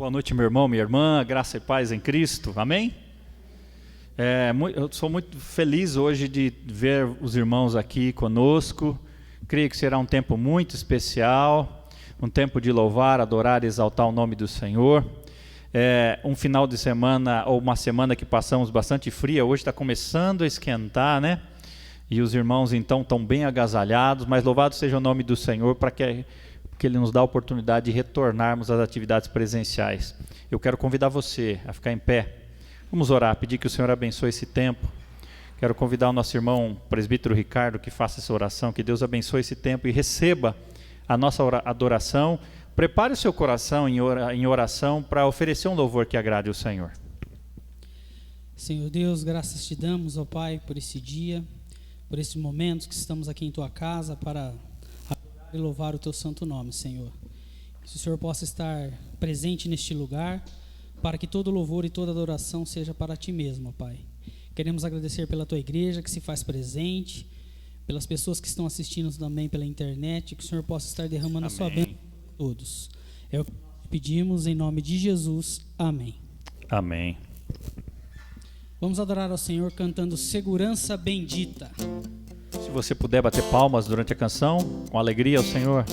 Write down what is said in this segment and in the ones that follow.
Boa noite, meu irmão, minha irmã, graça e paz em Cristo, amém? Eu sou muito feliz hoje de ver os irmãos aqui conosco. Creio que será um tempo muito especial, um tempo de louvar, adorar e exaltar o nome do Senhor. Um final de semana, ou uma semana que passamos bastante fria, hoje está começando a esquentar, né? E os irmãos então estão bem agasalhados, mas louvado seja o nome do Senhor porque Ele nos dá a oportunidade de retornarmos às atividades presenciais. Eu quero convidar você a ficar em pé. Vamos orar, pedir que o Senhor abençoe esse tempo. Quero convidar o nosso irmão presbítero Ricardo que faça essa oração, que Deus abençoe esse tempo e receba a nossa adoração. Prepare o seu coração em oração para oferecer um louvor que agrade ao Senhor. Senhor Deus, graças te damos, ó Pai, por esse dia, por esse momento que estamos aqui em Tua casa para adorar e louvar o Teu santo nome, Senhor. Que o Senhor possa estar presente neste lugar, para que todo louvor e toda adoração seja para Ti mesmo, ó Pai. Queremos agradecer pela Tua igreja que se faz presente, pelas pessoas que estão assistindo também pela internet, que o Senhor possa estar derramando a Sua bênção a todos. É o que nós pedimos em nome de Jesus. Amém. Amém. Vamos adorar ao Senhor cantando Segurança Bendita. Se você puder bater palmas durante a canção, com alegria ao Senhor.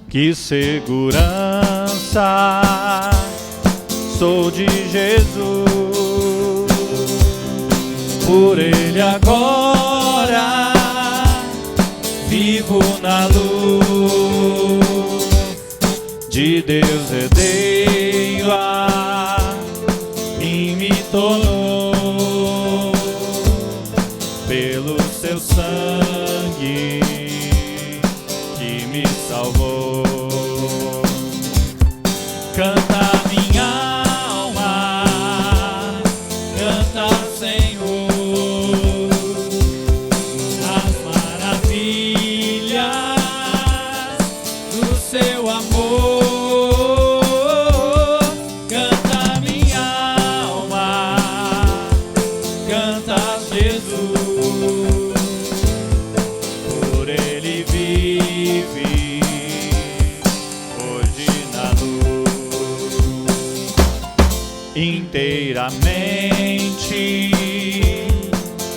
Que segurança sou de Jesus, por Ele agora vivo na luz de Deus herdeiro, e me tornou pelo seu sangue que me salvou. Canta minha alma, canta Senhor, as maravilhas do seu amor. Canta minha alma, canta Jesus, por Ele vive hoje na luz. Inteiramente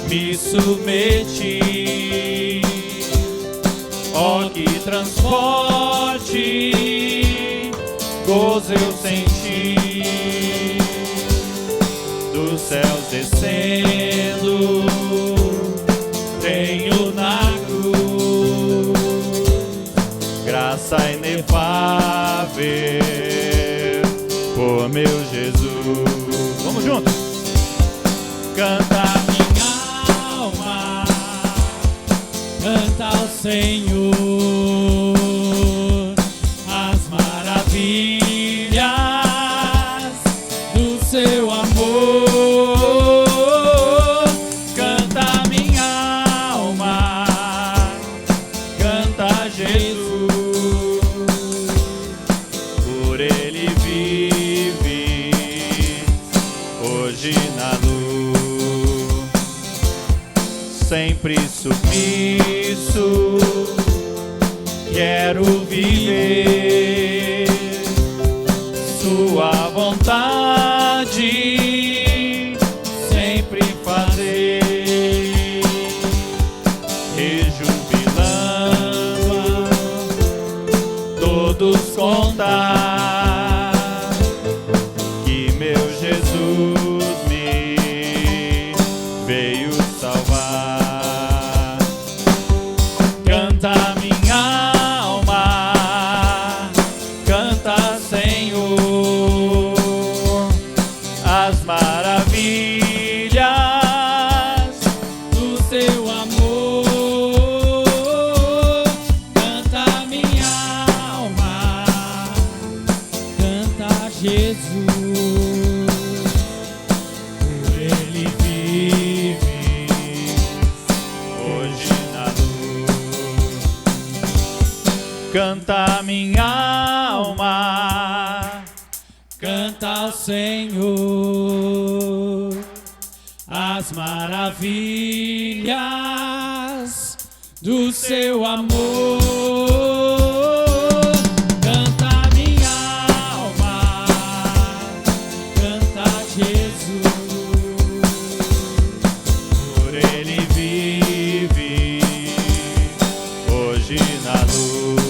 me submeti, ó que transporte, gozo eu senti, dos céus descendo, tenho na cruz graça inefável por meu Jesus. Vamos juntos. Canta minha alma, canta ao Senhor, as maravilhas do seu amor. Canta minha alma, canta Jesus, por Ele vive hoje na luz. Sempre submisso, quero viver Sua vontade, sempre fazer, rejubilando a todos contar que meu Jesus me veio salvar. Canta minha alma, canta Senhor, as maravilhas do seu amor. Canta minha alma, canta Jesus, por Ele vive hoje na luz. Canta minha alma, canta ao Senhor, as maravilhas do seu amor. Canta minha alma, canta Jesus. Por Ele vive hoje na luz.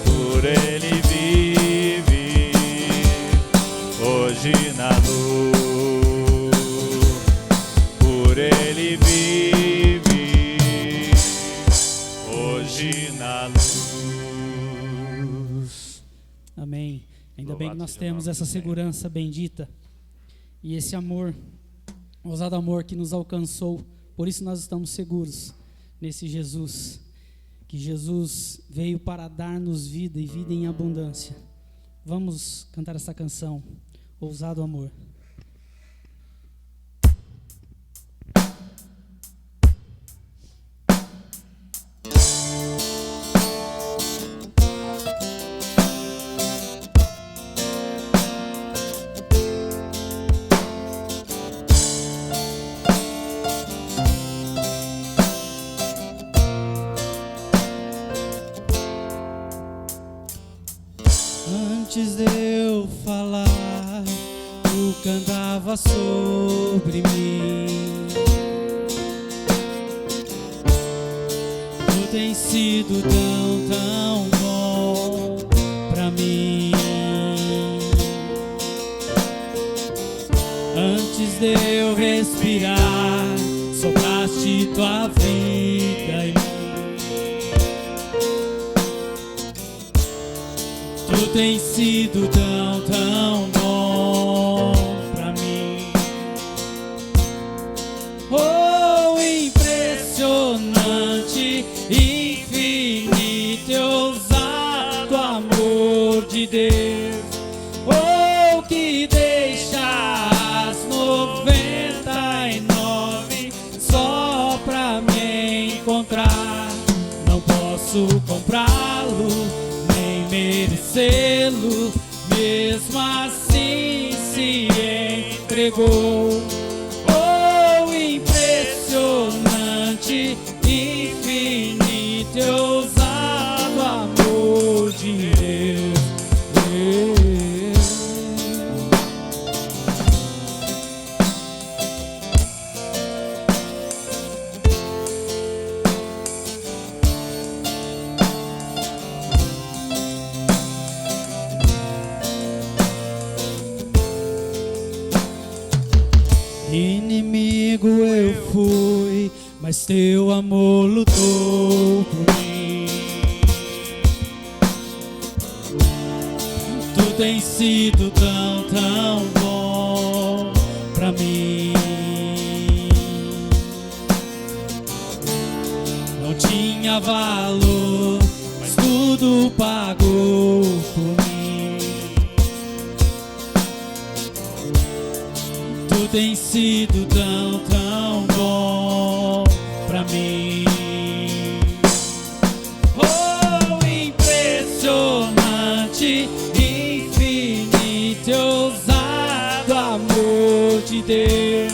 Por Ele vive hoje na luz. Por Ele vive hoje na luz. Amém. Ainda bem que Louvado nós seja o temos nome essa do Senhor. segurança bendita e esse amor, ousado amor que nos alcançou. Por isso nós estamos seguros nesse Jesus, que Jesus veio para dar-nos vida e vida em abundância. Vamos cantar essa canção, Ousado Amor. Antes de eu falar, tu cantava sobre mim. Tu tens sido tão, tão bom pra mim. Antes de eu respirar, sopraste tua vida em mim. Tu tens sido tão, tão bom pra mim. Oh, impressionante, infinito e ousado amor de Deus. Oh, que deixa as 99 só pra me encontrar. Não posso comprá-lo, merecê-lo, mesmo assim se entregou. Oh, impressionante, infinito e ousado amor de Deus. Inimigo eu fui, mas teu amor lutou por mim. Tu tens sido tão, tão bom pra mim. Não tinha valor, mas tudo pagou por mim. Tu tens sido tão, tão bom pra mim. Oh, impressionante, infinito e ousado amor de Deus.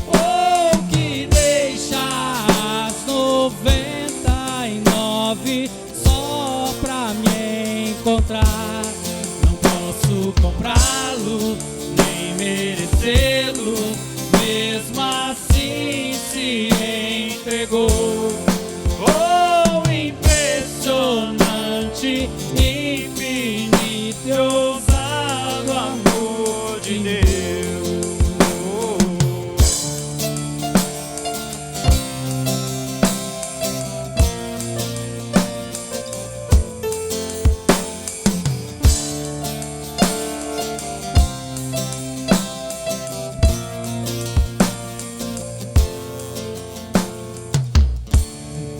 Oh, que deixa as 99 só pra me encontrar. Não posso comprá-lo, nem merecê-lo, mesmo assim se entregou. Oh, impressionante, infinito e ousado amor de Deus.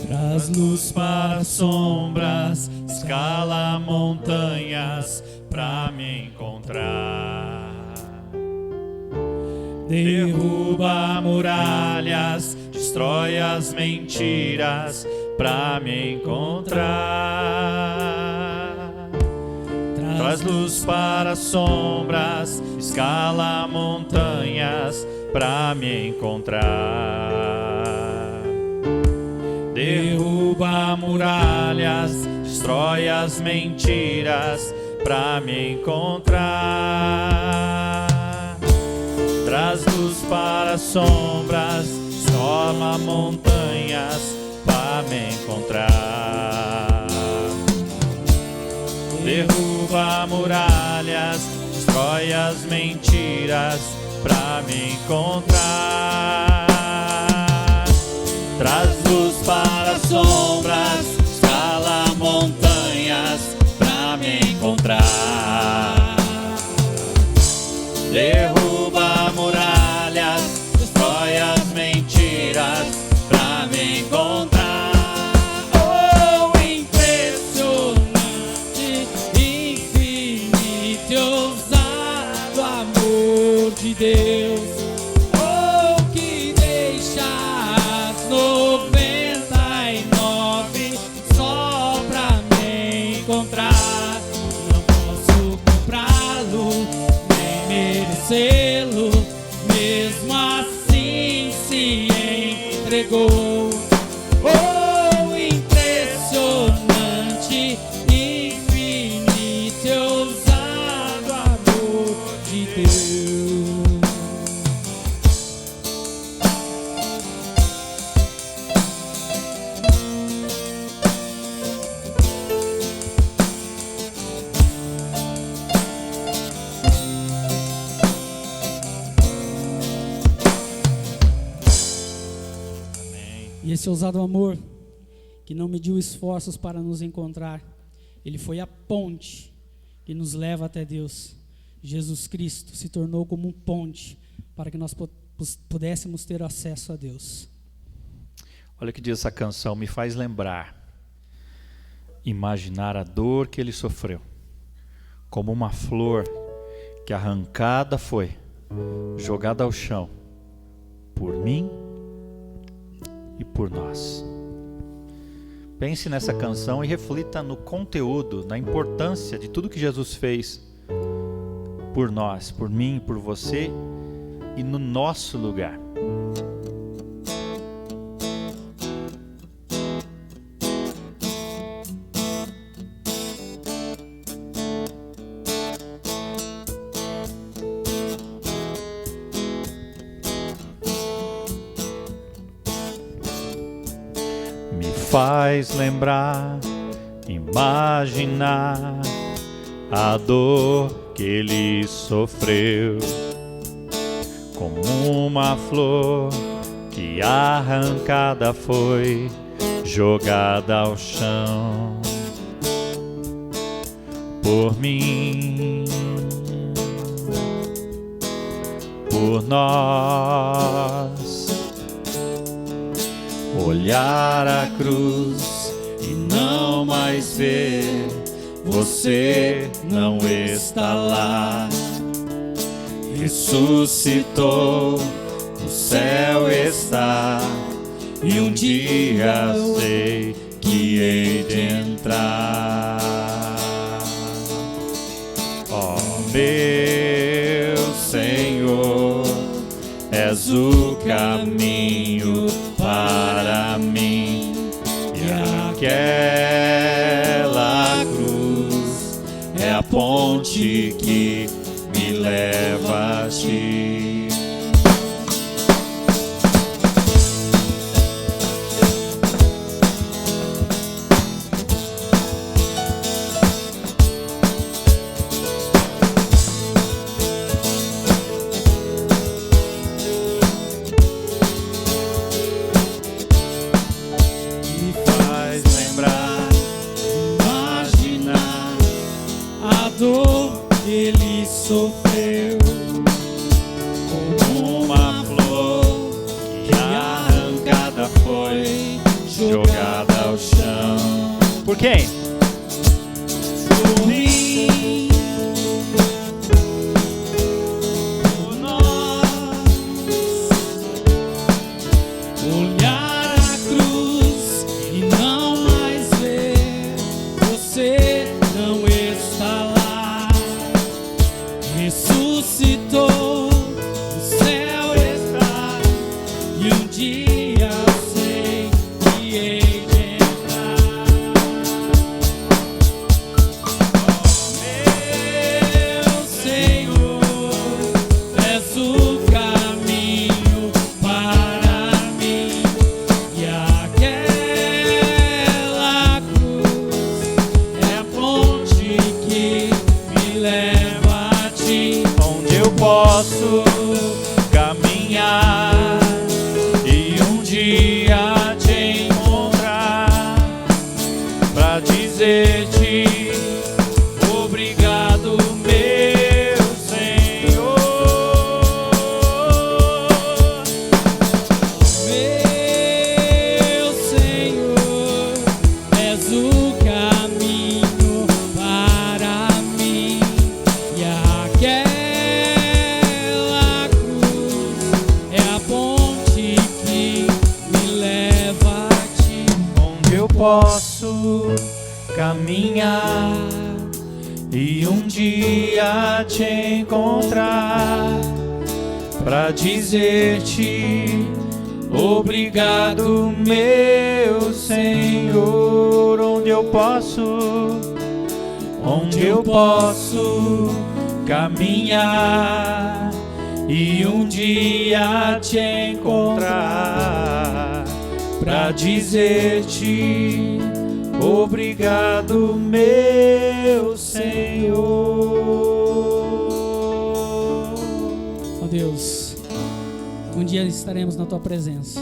Traz luz para sombras, escala montanhas pra me encontrar. Derruba muralhas, destrói as mentiras pra me encontrar. Traz luz para sombras, escala montanhas pra me encontrar. derruba muralhas, destrói as mentiras pra me encontrar. Traz luz para as sombras, escola montanhas pra me encontrar. Derruba muralhas, destrói as mentiras pra me encontrar. Traz luz para as sombras, escala montanhas pra me encontrar. Derruba muralhas, destrói as mentiras pra me encontrar. Oh, impressionante, infinito e ousado amor de Deus. Oh, que deixa as 99 só pra me encontrar. Não posso comprá-lo, nem merecê-lo, mesmo assim se entregou. Oh, impressionante, infinito e ousado amor de Deus. E esse ousado amor, que não mediu esforços para nos encontrar, ele foi a ponte que nos leva até Deus. Jesus Cristo se tornou como um ponte para que nós pudéssemos ter acesso a Deus. Olha o que diz essa canção, me faz lembrar, imaginar a dor que ele sofreu, como uma flor que arrancada foi, jogada ao chão, por mim e por nós. Pense nessa canção e reflita no conteúdo, na importância de tudo que Jesus fez por nós, por mim, por você e no nosso lugar. Faz lembrar, imaginar a dor que ele sofreu, como uma flor que arrancada foi, jogada ao chão, por mim, por nós. Olhar a cruz e não mais ver, você não está lá. Ressuscitou, no céu está, e um dia sei que hei de entrar. Ó meu Senhor, és o caminho para mim, e aquela cruz é a ponte que me leva a ti. Sofreu como uma flor que arrancada foi, jogada ao chão. Por quem? Por mim, por nós. Olhar a cruz e não mais ver, você não está lá. Ressuscitou, no céu está, e um dia sei que hei eu posso caminhar e um dia te encontrar pra dizer-te obrigado, meu Senhor. Onde eu posso caminhar e um dia te encontrar pra dizer-te obrigado, meu Senhor. Ó Deus, um dia estaremos na tua presença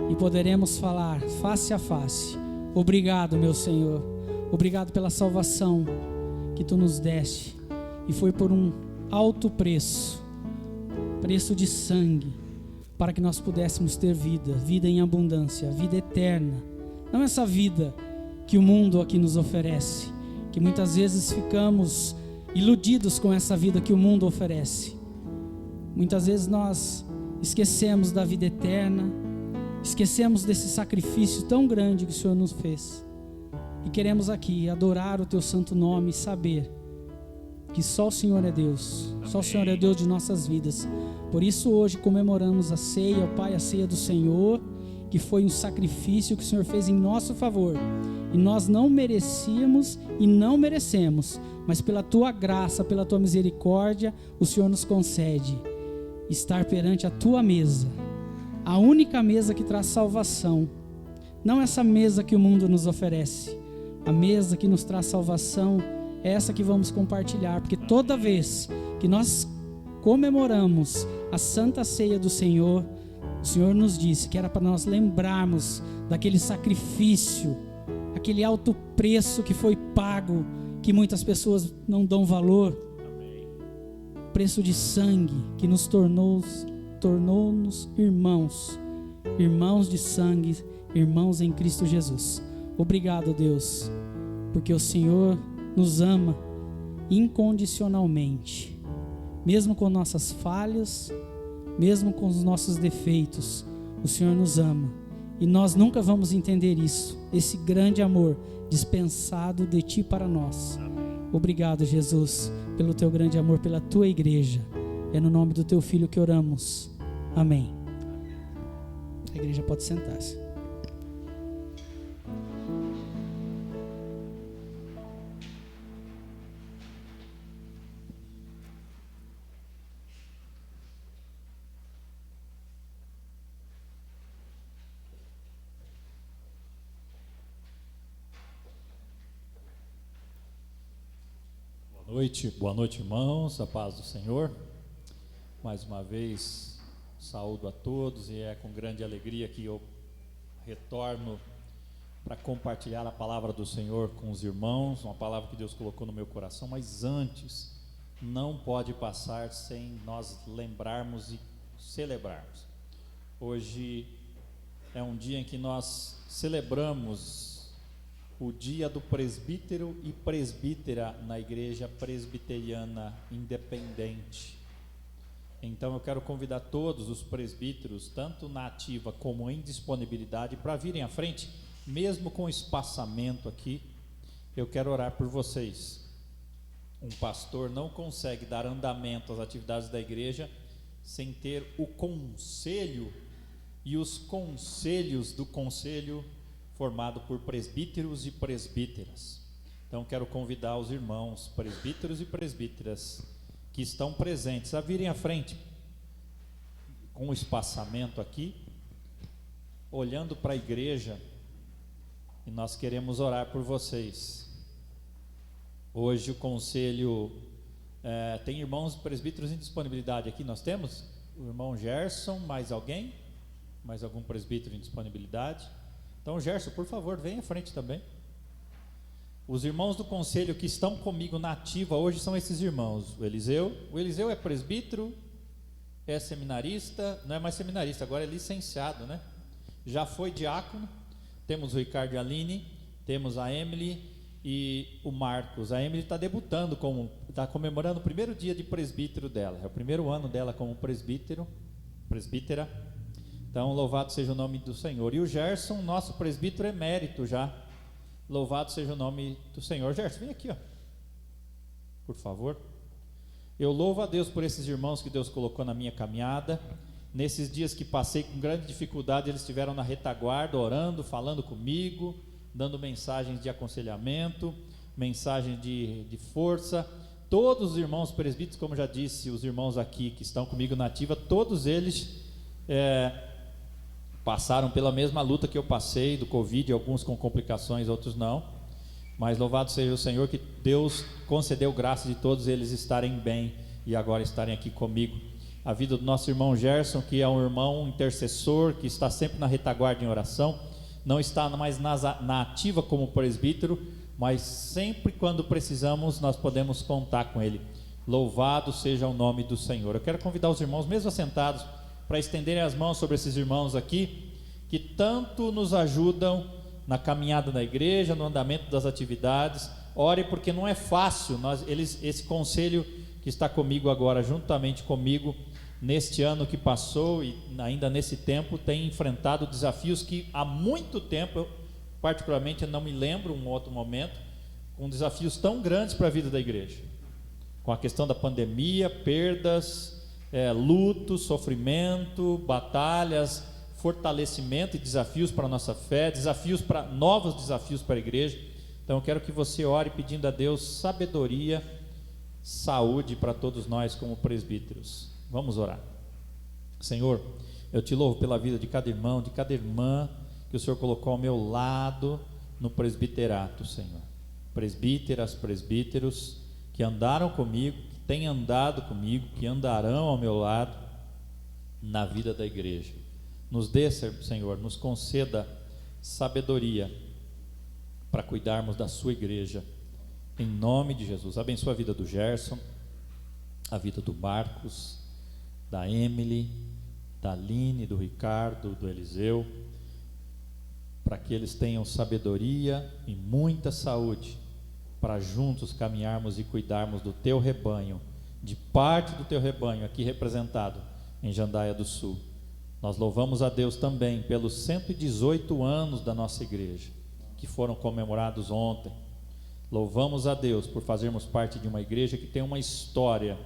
e poderemos falar face a face: obrigado, meu Senhor, obrigado pela salvação que tu nos deste, e foi por um alto preço de sangue, para que nós pudéssemos ter vida em abundância, vida eterna. Não essa vida que o mundo aqui nos oferece, que muitas vezes ficamos iludidos com essa vida que o mundo oferece. Muitas vezes nós esquecemos da vida eterna, esquecemos desse sacrifício tão grande que o Senhor nos fez, e queremos aqui adorar o teu santo nome e saber que só o Senhor é Deus. Amém. Só o Senhor é Deus de nossas vidas. Por isso hoje comemoramos a ceia, ó Pai, a ceia do Senhor, que foi um sacrifício que o Senhor fez em nosso favor, e nós não merecíamos e não merecemos, mas pela tua graça, pela tua misericórdia, o Senhor nos concede estar perante a tua mesa, a única mesa que traz salvação. Não essa mesa que o mundo nos oferece. A mesa que nos traz salvação é essa que vamos compartilhar, porque toda vez que nós comemoramos a Santa Ceia do Senhor, o Senhor nos disse que era para nós lembrarmos daquele sacrifício, aquele alto preço que foi pago, que muitas pessoas não dão valor. Preço de sangue que nos tornou-nos irmãos de sangue, irmãos em Cristo Jesus. Obrigado, Deus, porque o Senhor nos ama incondicionalmente, mesmo com nossas falhas, mesmo com os nossos defeitos. O Senhor nos ama, e nós nunca vamos entender isso, esse grande amor dispensado de Ti para nós. Obrigado, Jesus, pelo Teu grande amor, pela Tua igreja. É no nome do Teu Filho que oramos. Amém. A igreja pode sentar-se. Boa noite, irmãos, a paz do Senhor. Mais uma vez, saúdo a todos, e é com grande alegria que eu retorno para compartilhar a palavra do Senhor com os irmãos, uma palavra que Deus colocou no meu coração. Mas antes, não pode passar sem nós lembrarmos e celebrarmos. Hoje é um dia em que nós celebramos o dia do presbítero e presbítera na Igreja Presbiteriana Independente. Então eu quero convidar todos os presbíteros, tanto na ativa como em disponibilidade, para virem à frente, mesmo com espaçamento aqui. Eu quero orar por vocês. Um pastor não consegue dar andamento às atividades da igreja sem ter o conselho e os conselhos do conselho formado por presbíteros e presbíteras. Então quero convidar os irmãos presbíteros e presbíteras que estão presentes a virem à frente, com o espaçamento aqui, olhando para a igreja, e nós queremos orar por vocês. Hoje o conselho tem irmãos presbíteros em disponibilidade aqui. Nós temos o irmão Gerson, mais alguém? Mais algum presbítero em disponibilidade? Então, Gerson, por favor, venha à frente também. Os irmãos do conselho que estão comigo na ativa hoje são esses irmãos. O Eliseu é presbítero, é seminarista, não é mais seminarista, agora é licenciado, né? Já foi diácono. Temos o Ricardo e a Aline, temos a Emily e o Marcos. A Emily está debutando, está comemorando o primeiro dia de presbítero dela. É o primeiro ano dela como presbítera. Então, louvado seja o nome do Senhor. E o Gerson, nosso presbítero emérito já. Louvado seja o nome do Senhor. Gerson, vem aqui, ó, por favor. Eu louvo a Deus por esses irmãos que Deus colocou na minha caminhada. Nesses dias que passei com grande dificuldade, eles estiveram na retaguarda, orando, falando comigo, dando mensagens de aconselhamento, mensagens de força. Todos os irmãos presbíteros, como já disse, os irmãos aqui que estão comigo na ativa, todos eles passaram pela mesma luta que eu passei, do Covid, alguns com complicações, outros não. Mas louvado seja o Senhor que Deus concedeu graça de todos eles estarem bem e agora estarem aqui comigo. A vida do nosso irmão Gerson, que é um irmão intercessor, que está sempre na retaguarda em oração, não está mais na ativa como presbítero, mas sempre quando precisamos nós podemos contar com ele. Louvado seja o nome do Senhor. Eu quero convidar os irmãos, mesmo assentados, para estenderem as mãos sobre esses irmãos aqui, que tanto nos ajudam na caminhada da igreja, no andamento das atividades. Ore, porque não é fácil. Esse conselho que está comigo agora, juntamente comigo, neste ano que passou e ainda nesse tempo, tem enfrentado desafios que há muito tempo, eu particularmente não me lembro um outro momento, com desafios tão grandes para a vida da igreja, com a questão da pandemia, perdas, luto, sofrimento, batalhas, fortalecimento e desafios para a nossa fé, novos desafios para a igreja. Então eu quero que você ore pedindo a Deus sabedoria, saúde para todos nós como presbíteros. Vamos orar. Senhor, eu te louvo pela vida de cada irmão, de cada irmã que o Senhor colocou ao meu lado no presbiterato, Senhor. Presbíteras, presbíteros que andaram comigo, que têm andado comigo, que andarão ao meu lado na vida da igreja. Nos dê, Senhor, nos conceda sabedoria para cuidarmos da sua igreja, em nome de Jesus. Abençoa a vida do Gerson, a vida do Marcos, da Emily, da Aline, do Ricardo, do Eliseu, para que eles tenham sabedoria e muita saúde, para juntos caminharmos e cuidarmos do teu rebanho, de parte do teu rebanho aqui representado em Jandaia do Sul. Nós louvamos a Deus também pelos 118 anos da nossa igreja, que foram comemorados ontem. Louvamos a Deus por fazermos parte de uma igreja que tem uma história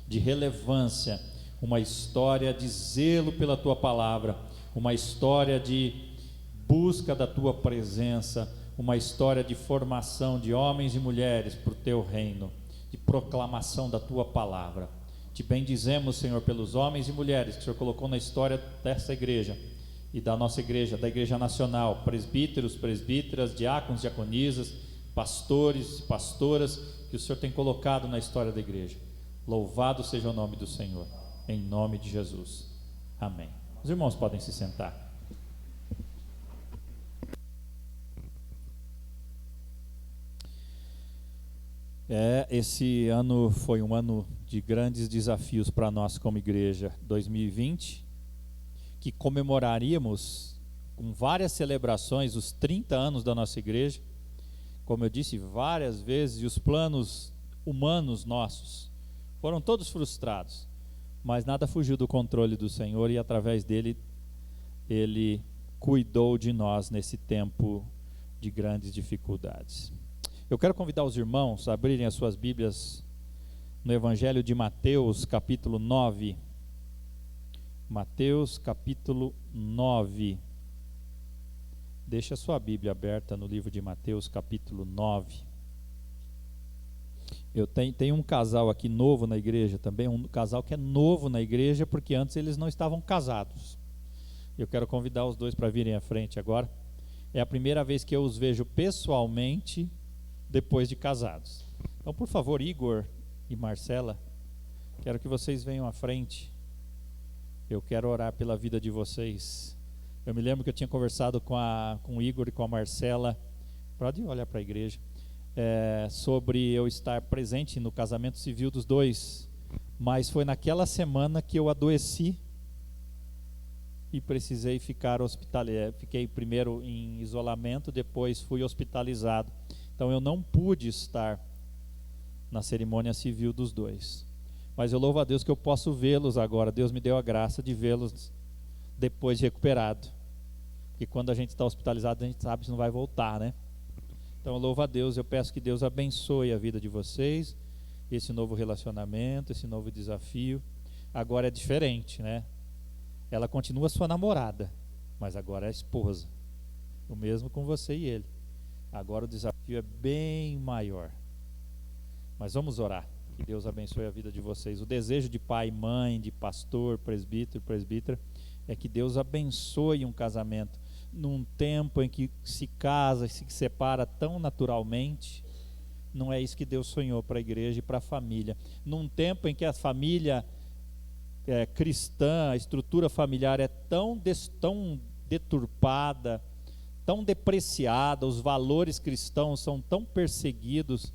de relevância, uma história de zelo pela tua palavra, uma história de busca da tua presença, uma história de formação de homens e mulheres para o teu reino, de proclamação da tua palavra. Te bendizemos, Senhor, pelos homens e mulheres que o Senhor colocou na história dessa igreja e da nossa igreja, da igreja nacional, presbíteros, presbíteras, diáconos, diaconisas, pastores, pastoras, que o Senhor tem colocado na história da igreja. Louvado seja o nome do Senhor, em nome de Jesus. Amém. Os irmãos podem se sentar. Esse ano foi um ano de grandes desafios para nós como igreja. 2020, que comemoraríamos com várias celebrações os 30 anos da nossa igreja, como eu disse várias vezes, e os planos humanos nossos foram todos frustrados, mas nada fugiu do controle do Senhor, e através dele, Ele cuidou de nós nesse tempo de grandes dificuldades. Eu quero convidar os irmãos a abrirem as suas Bíblias no Evangelho de Mateus, capítulo 9. Mateus, capítulo 9. Deixa a sua Bíblia aberta no livro de Mateus, capítulo 9. Eu tenho um casal aqui novo na igreja também, um casal que é novo na igreja, porque antes eles não estavam casados. Eu quero convidar os dois para virem à frente agora. É a primeira vez que eu os vejo pessoalmente depois de casados. Então, por favor, Igor e Marcela, quero que vocês venham à frente. Eu quero orar pela vida de vocês. Eu me lembro que eu tinha conversado com o Igor e com a Marcela, pode olhar para a igreja, sobre eu estar presente no casamento civil dos dois, mas foi naquela semana que eu adoeci e precisei ficar hospitalizado. Fiquei primeiro em isolamento, depois fui hospitalizado. Então eu não pude estar na cerimônia civil dos dois. Mas eu louvo a Deus que eu posso vê-los agora. Deus me deu a graça de vê-los depois de recuperado. E quando a gente está hospitalizado, a gente sabe que não vai voltar, né? Então, louvo a Deus, eu peço que Deus abençoe a vida de vocês, esse novo relacionamento, esse novo desafio. Agora é diferente, né? Ela continua sua namorada, mas agora é a esposa. O mesmo com você e ele. Agora o desafio é bem maior. Mas vamos orar. Que Deus abençoe a vida de vocês. O desejo de pai, mãe, de pastor, presbítero, presbítera, é que Deus abençoe um casamento num tempo em que se casa e se separa tão naturalmente. Não é isso que Deus sonhou para a igreja e para a família. Num tempo em que a família cristã, a estrutura familiar é tão deturpada, tão depreciada, os valores cristãos são tão perseguidos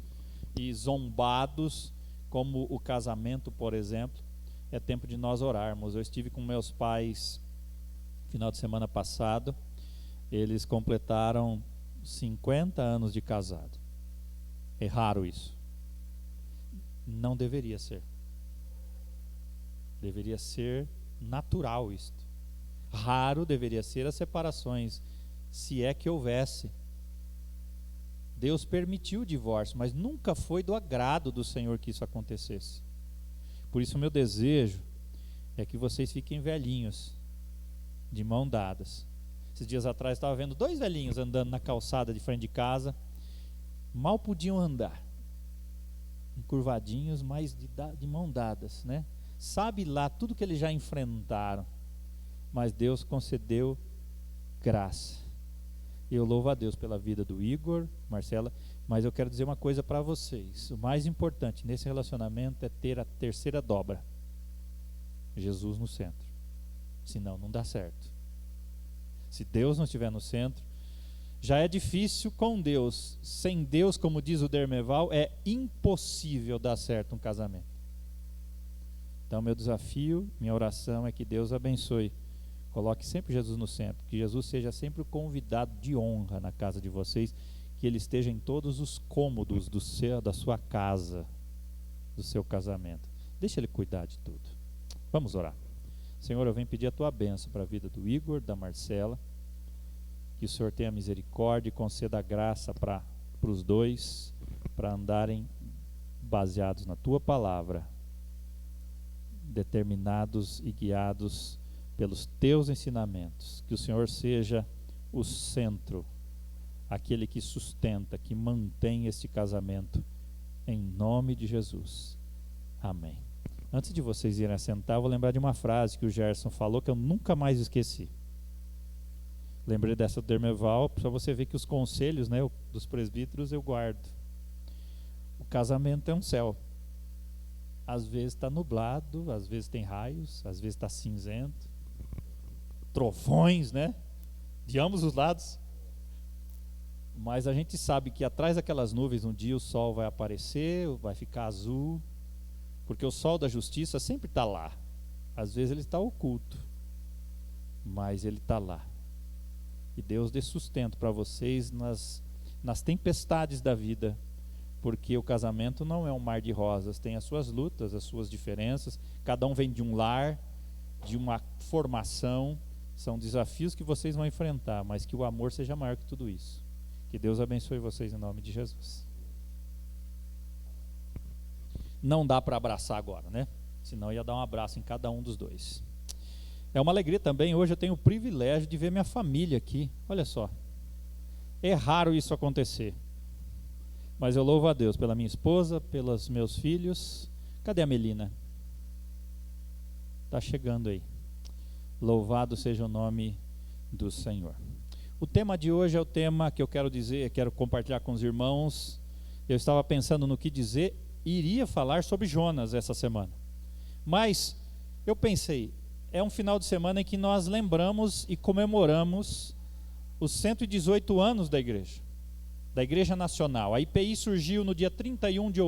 e zombados como o casamento, por exemplo, é tempo de nós orarmos. Eu estive com meus pais final de semana passado, eles completaram 50 anos de casado. É raro isso. Não deveria ser. Deveria ser natural isto. Raro deveria ser as separações, se é que houvesse. Deus permitiu o divórcio, mas nunca foi do agrado do Senhor que isso acontecesse. Por isso o meu desejo é que vocês fiquem velhinhos, de mão dadas. Esses dias atrás estava vendo 2 velhinhos andando na calçada de frente de casa, mal podiam andar, encurvadinhos, mas de mão dadas, né? Sabe lá tudo que eles já enfrentaram, mas Deus concedeu graça. Eu louvo a Deus pela vida do Igor, Marcela, mas eu quero dizer uma coisa para vocês. O mais importante nesse relacionamento é ter a terceira dobra: Jesus no centro. Senão não dá certo. Se Deus não estiver no centro, já é difícil com Deus. Sem Deus, como diz o Dermeval, é impossível dar certo um casamento. Então meu desafio, minha oração é que Deus abençoe. Coloque sempre Jesus no centro, que Jesus seja sempre o convidado de honra na casa de vocês, que Ele esteja em todos os cômodos da sua casa, do seu casamento. Deixa Ele cuidar de tudo. Vamos orar. Senhor, eu venho pedir a Tua bênção para a vida do Igor, da Marcela, que o Senhor tenha misericórdia e conceda a graça para os dois, para andarem baseados na Tua palavra, determinados e guiados pelos Teus ensinamentos. Que o Senhor seja o centro, aquele que sustenta, que mantém este casamento, em nome de Jesus. Amém. Antes de vocês irem assentar, eu vou lembrar de uma frase que o Gerson falou que eu nunca mais esqueci. Lembrei dessa do Dermeval, para você ver que os conselhos, né, dos presbíteros eu guardo. O casamento é um céu. Às vezes está nublado, às vezes tem raios, às vezes está cinzento, trovões, né? De ambos os lados. Mas a gente sabe que atrás daquelas nuvens um dia o sol vai aparecer, vai ficar azul, porque o sol da justiça sempre está lá. Às vezes ele está oculto, mas ele está lá. E Deus dê sustento para vocês nas tempestades da vida, porque o casamento não é um mar de rosas, tem as suas lutas, as suas diferenças, cada um vem de um lar, de uma formação, são desafios que vocês vão enfrentar, mas que o amor seja maior que tudo isso. Que Deus abençoe vocês em nome de Jesus. Não dá para abraçar agora, né? Senão ia dar um abraço em cada um dos dois. É uma alegria também, hoje eu tenho o privilégio de ver minha família aqui. Olha só, é raro isso acontecer, mas eu louvo a Deus pela minha esposa, pelos meus filhos. Cadê a Melina? Está chegando aí. Louvado seja o nome do Senhor. O tema de hoje é o tema que eu quero compartilhar com os irmãos. Eu estava pensando no que dizer, iria falar sobre Jonas essa semana, mas eu pensei, é um final de semana em que nós lembramos e comemoramos os 118 anos da Igreja Nacional. A IPI surgiu no dia 31 de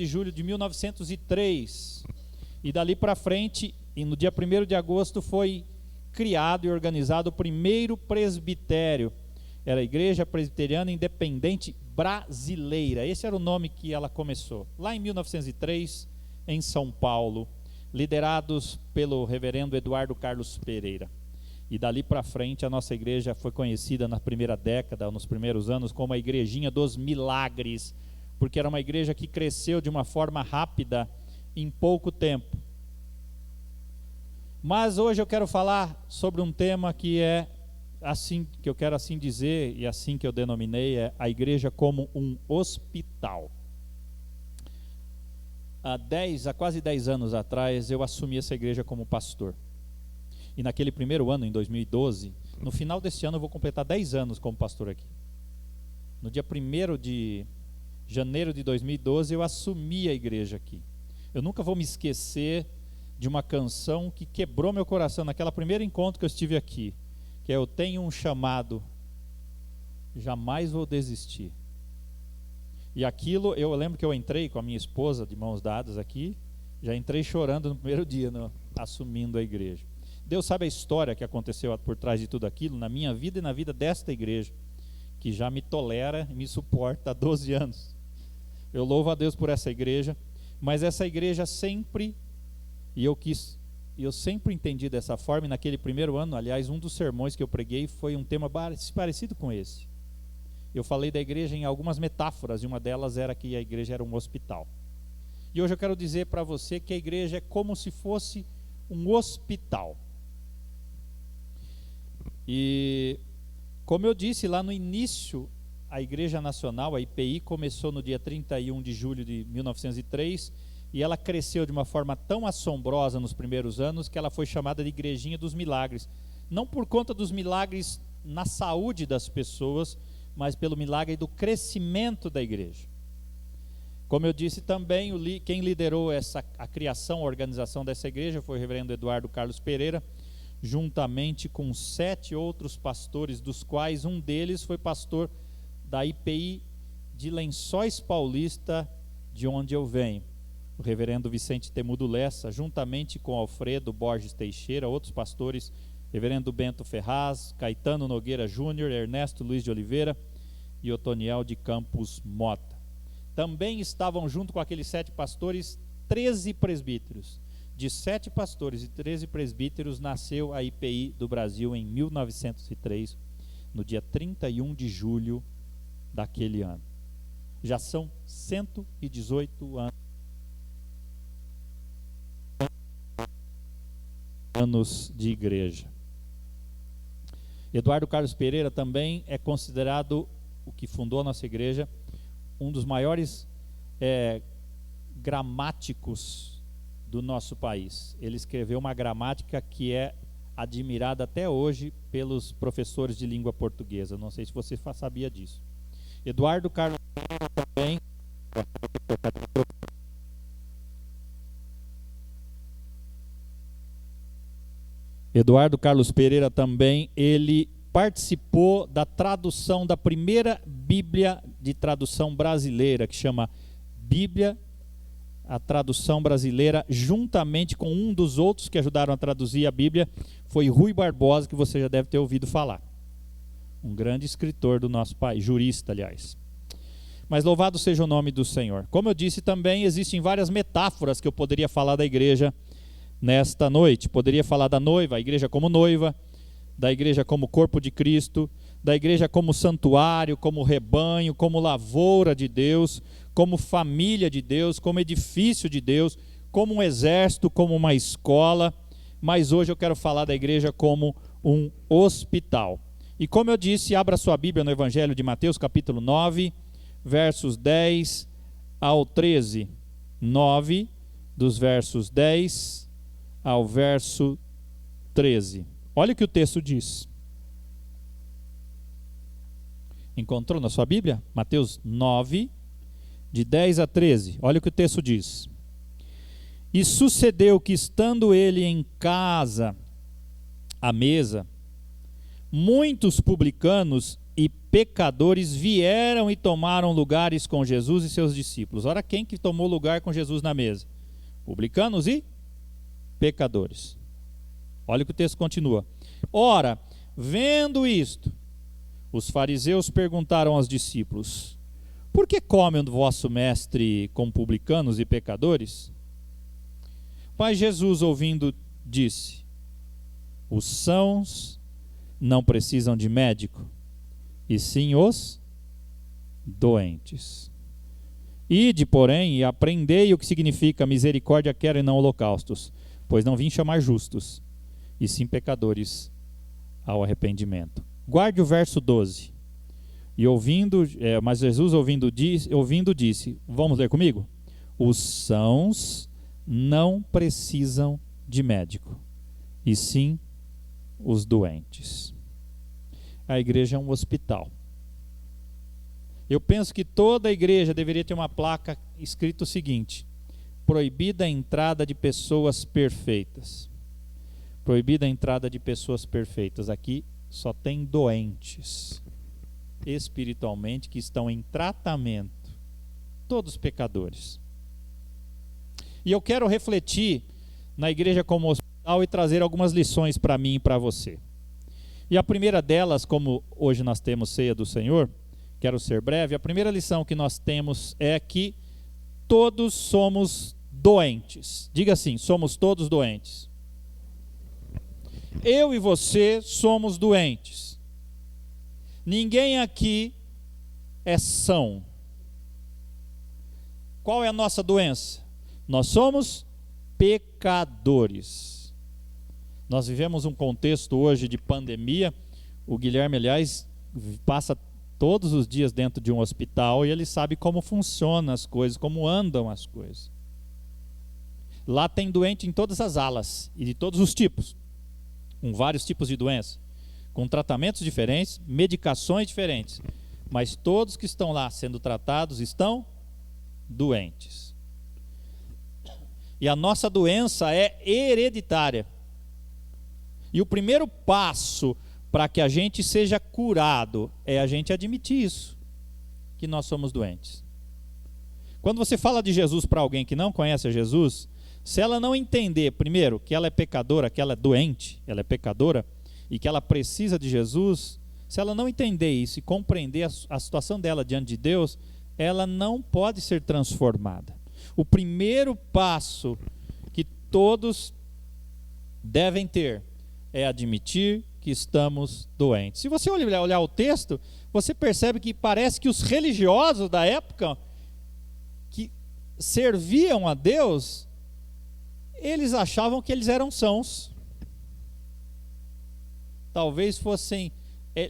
julho de 1903, e dali para frente, e no dia 1º de agosto foi criado e organizado o primeiro presbitério. Era a Igreja Presbiteriana Independente Brasileira. Esse era o nome que ela começou lá em 1903, em São Paulo. liderados pelo reverendo Eduardo Carlos Pereira. E dali para frente a nossa igreja foi conhecida na primeira década, nos primeiros anos, como a Igrejinha dos Milagres, porque era uma igreja que cresceu de uma forma rápida em pouco tempo. Mas hoje eu quero falar sobre um tema que é assim, que eu quero assim dizer, e assim que eu denominei, é a igreja como um hospital. Há quase 10 anos atrás, eu assumi essa igreja como pastor. E naquele primeiro ano, em 2012, no final desse ano eu vou completar 10 anos como pastor aqui. No dia 1º de janeiro de 2012, eu assumi a igreja aqui. Eu nunca vou me esquecer de uma canção que quebrou meu coração naquele primeiro encontro que eu estive aqui, que é Eu Tenho um Chamado, Jamais Vou Desistir. E aquilo, eu lembro que eu entrei com a minha esposa de mãos dadas aqui, já entrei chorando no primeiro dia, assumindo a igreja. Deus sabe a história que aconteceu por trás de tudo aquilo, na minha vida e na vida desta igreja, que já me tolera e me suporta há 12 anos. Eu louvo a Deus por essa igreja, mas essa igreja sempre, e eu sempre entendi dessa forma, e naquele primeiro ano, aliás, um dos sermões que eu preguei foi um tema parecido com esse. Eu falei da igreja em algumas metáforas, e uma delas era que a igreja era um hospital. E hoje eu quero dizer para você que a igreja é como se fosse um hospital. E, como eu disse lá no início, a Igreja Nacional, a IPI, começou no dia 31 de julho de 1903, e ela cresceu de uma forma tão assombrosa nos primeiros anos, que ela foi chamada de Igrejinha dos Milagres. Não por conta dos milagres na saúde das pessoas, mas pelo milagre do crescimento da igreja. Como eu disse também, quem liderou a criação, a organização dessa igreja foi o reverendo Eduardo Carlos Pereira, juntamente com 7 outros pastores, dos quais um deles foi pastor da IPI de Lençóis Paulista, de onde eu venho. O reverendo Vicente Temudo Lessa, juntamente com Alfredo Borges Teixeira, outros pastores, reverendo Bento Ferraz, Caetano Nogueira Júnior, Ernesto Luiz de Oliveira e Otoniel de Campos Mota. Também estavam junto com aqueles 7 pastores 13 presbíteros. De 7 pastores e 13 presbíteros nasceu a IPI do Brasil em 1903, no dia 31 de julho daquele ano. Já são 118 anos de igreja. Eduardo Carlos Pereira também é considerado, o que fundou a nossa igreja, um dos maiores gramáticos do nosso país. Ele escreveu uma gramática que é admirada até hoje pelos professores de língua portuguesa. Não sei se você sabia disso. Eduardo Carlos Pereira também ele participou da tradução da primeira Bíblia de tradução brasileira, que chama Bíblia, a tradução brasileira, juntamente com um dos outros que ajudaram a traduzir a Bíblia, foi Rui Barbosa, que você já deve ter ouvido falar. Um grande escritor do nosso país, jurista, aliás. Mas louvado seja o nome do Senhor. Como eu disse também, existem várias metáforas que eu poderia falar da igreja nesta noite. Poderia falar da noiva, a igreja como noiva, da igreja como corpo de Cristo, da igreja como santuário, como rebanho, como lavoura de Deus, como família de Deus, como edifício de Deus, como um exército, como uma escola. Mas hoje eu quero falar da igreja como um hospital. E como eu disse, abra sua Bíblia no Evangelho de Mateus, capítulo 9, versos 10 ao 13. 9, dos versos 10 ao verso 13. Olha o que o texto diz. Encontrou na sua Bíblia? Mateus 9, de 10 a 13. Olha o que o texto diz. E sucedeu que, estando ele em casa, à mesa, muitos publicanos e pecadores vieram e tomaram lugares com Jesus e seus discípulos. Ora, quem que tomou lugar com Jesus na mesa? Publicanos e pecadores. Olha o que o texto continua. Ora, vendo isto, os fariseus perguntaram aos discípulos: por que come o vosso mestre com publicanos e pecadores? Mas Jesus, ouvindo, disse: os sãos não precisam de médico, e sim os doentes. Ide, porém, e aprendei o que significa misericórdia quero e não holocaustos, pois não vim chamar justos, e sim pecadores ao arrependimento. Guarde o verso 12. Mas Jesus ouvindo disse, vamos ler comigo? Os sãos não precisam de médico, e sim os doentes. A igreja é um hospital. Eu penso que toda a igreja deveria ter uma placa escrito o seguinte: proibida a entrada de pessoas perfeitas. Proibida a entrada de pessoas perfeitas. Aqui só tem doentes espiritualmente que estão em tratamento, todos pecadores. E eu quero refletir na igreja como hospital e trazer algumas lições para mim e para você. E a primeira delas, como hoje nós temos ceia do Senhor, quero ser breve, a primeira lição que nós temos é que todos somos doentes. Diga assim: somos todos doentes. Eu e você somos doentes. Ninguém aqui é são. Qual é a nossa doença? Nós somos pecadores. Nós vivemos um contexto hoje de pandemia. O Guilherme, aliás, passa todos os dias dentro de um hospital e ele sabe como funcionam as coisas, como andam as coisas. Lá tem doente em todas as alas e de todos os tipos, com vários tipos de doença, com tratamentos diferentes, medicações diferentes, mas todos que estão lá sendo tratados estão doentes. E a nossa doença é hereditária. E o primeiro passo para que a gente seja curado é a gente admitir isso, que nós somos doentes. Quando você fala de Jesus para alguém que não conhece a Jesus, se ela não entender, primeiro, que ela é pecadora, que ela é doente, ela é pecadora, e que ela precisa de Jesus, se ela não entender isso e compreender a situação dela diante de Deus, ela não pode ser transformada. O primeiro passo que todos devem ter é admitir que estamos doentes. Se você olhar o texto, você percebe que parece que os religiosos da época que serviam a Deus, eles achavam que eles eram sãos. Talvez fossem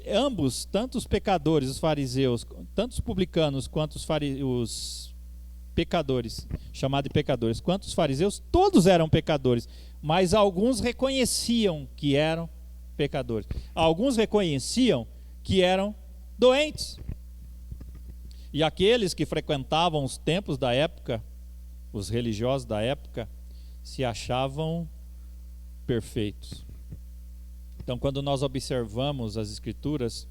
ambos, tanto os pecadores, os fariseus, tanto os publicanos quanto os pecadores, chamados de pecadores, quanto os fariseus, todos eram pecadores, mas alguns reconheciam que eram pecadores. Alguns reconheciam que eram doentes. E aqueles que frequentavam os templos da época, os religiosos da época, se achavam perfeitos. Então, quando nós observamos as Escrituras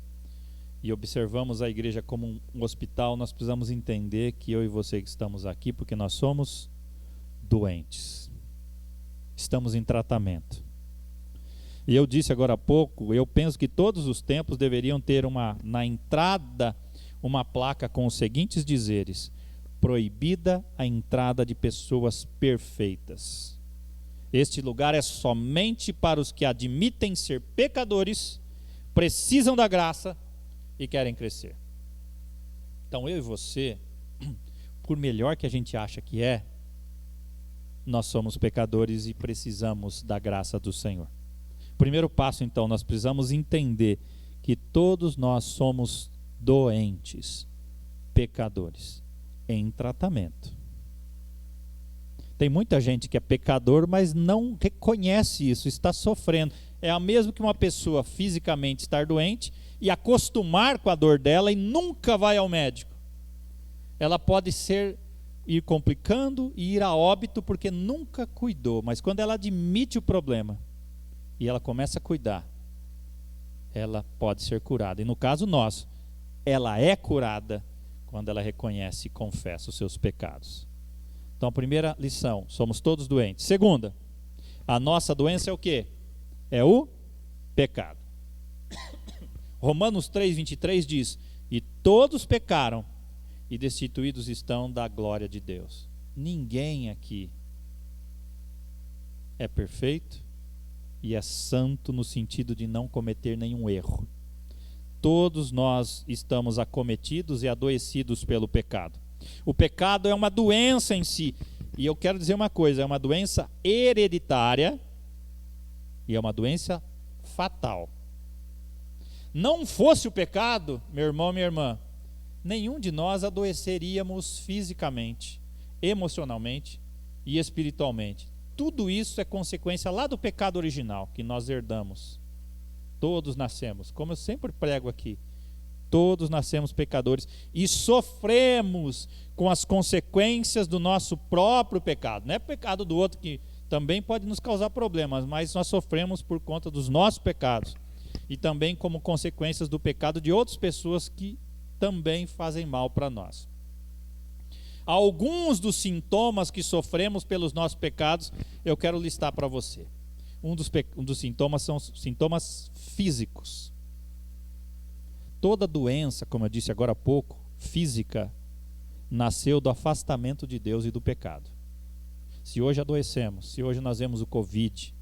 e observamos a igreja como um hospital, nós precisamos entender que eu e você que estamos aqui, porque nós somos doentes. Estamos em tratamento. E eu disse agora há pouco, eu penso que todos os templos deveriam ter na entrada uma placa com os seguintes dizeres: proibida a entrada de pessoas perfeitas. Este lugar é somente para os que admitem ser pecadores, precisam da graça e querem crescer. Então eu e você, por melhor que a gente acha que é, nós somos pecadores e precisamos da graça do Senhor. Primeiro passo, então, nós precisamos entender que todos nós somos doentes, pecadores, em tratamento. Tem muita gente que é pecador, mas não reconhece isso, está sofrendo. É o mesmo que uma pessoa fisicamente estar doente e acostumar com a dor dela e nunca vai ao médico. Ela pode ir complicando e ir a óbito porque nunca cuidou, mas quando ela admite o problema e ela começa a cuidar, ela pode ser curada. E no caso nosso, ela é curada quando ela reconhece e confessa os seus pecados. Então, a primeira lição, somos todos doentes. Segunda, a nossa doença é o quê? É o pecado. Romanos 3:23 diz: e todos pecaram e destituídos estão da glória de Deus. Ninguém aqui é perfeito e é santo no sentido de não cometer nenhum erro. Todos nós estamos acometidos e adoecidos pelo pecado. O pecado é uma doença em si. E eu quero dizer uma coisa, é uma doença hereditária e é uma doença fatal. Não fosse o pecado, meu irmão, minha irmã, nenhum de nós adoeceríamos fisicamente, emocionalmente e espiritualmente. Tudo isso é consequência lá do pecado original que nós herdamos. Todos nascemos, como eu sempre prego aqui, todos nascemos pecadores e sofremos com as consequências do nosso próprio pecado. Não é pecado do outro que também pode nos causar problemas, mas nós sofremos por conta dos nossos pecados e também como consequências do pecado de outras pessoas que também fazem mal para nós. Alguns dos sintomas que sofremos pelos nossos pecados, eu quero listar para você. Um dos sintomas são sintomas físicos. Toda doença, como eu disse agora há pouco, física, nasceu do afastamento de Deus e do pecado. Se hoje adoecemos, se hoje nós vemos o Covid,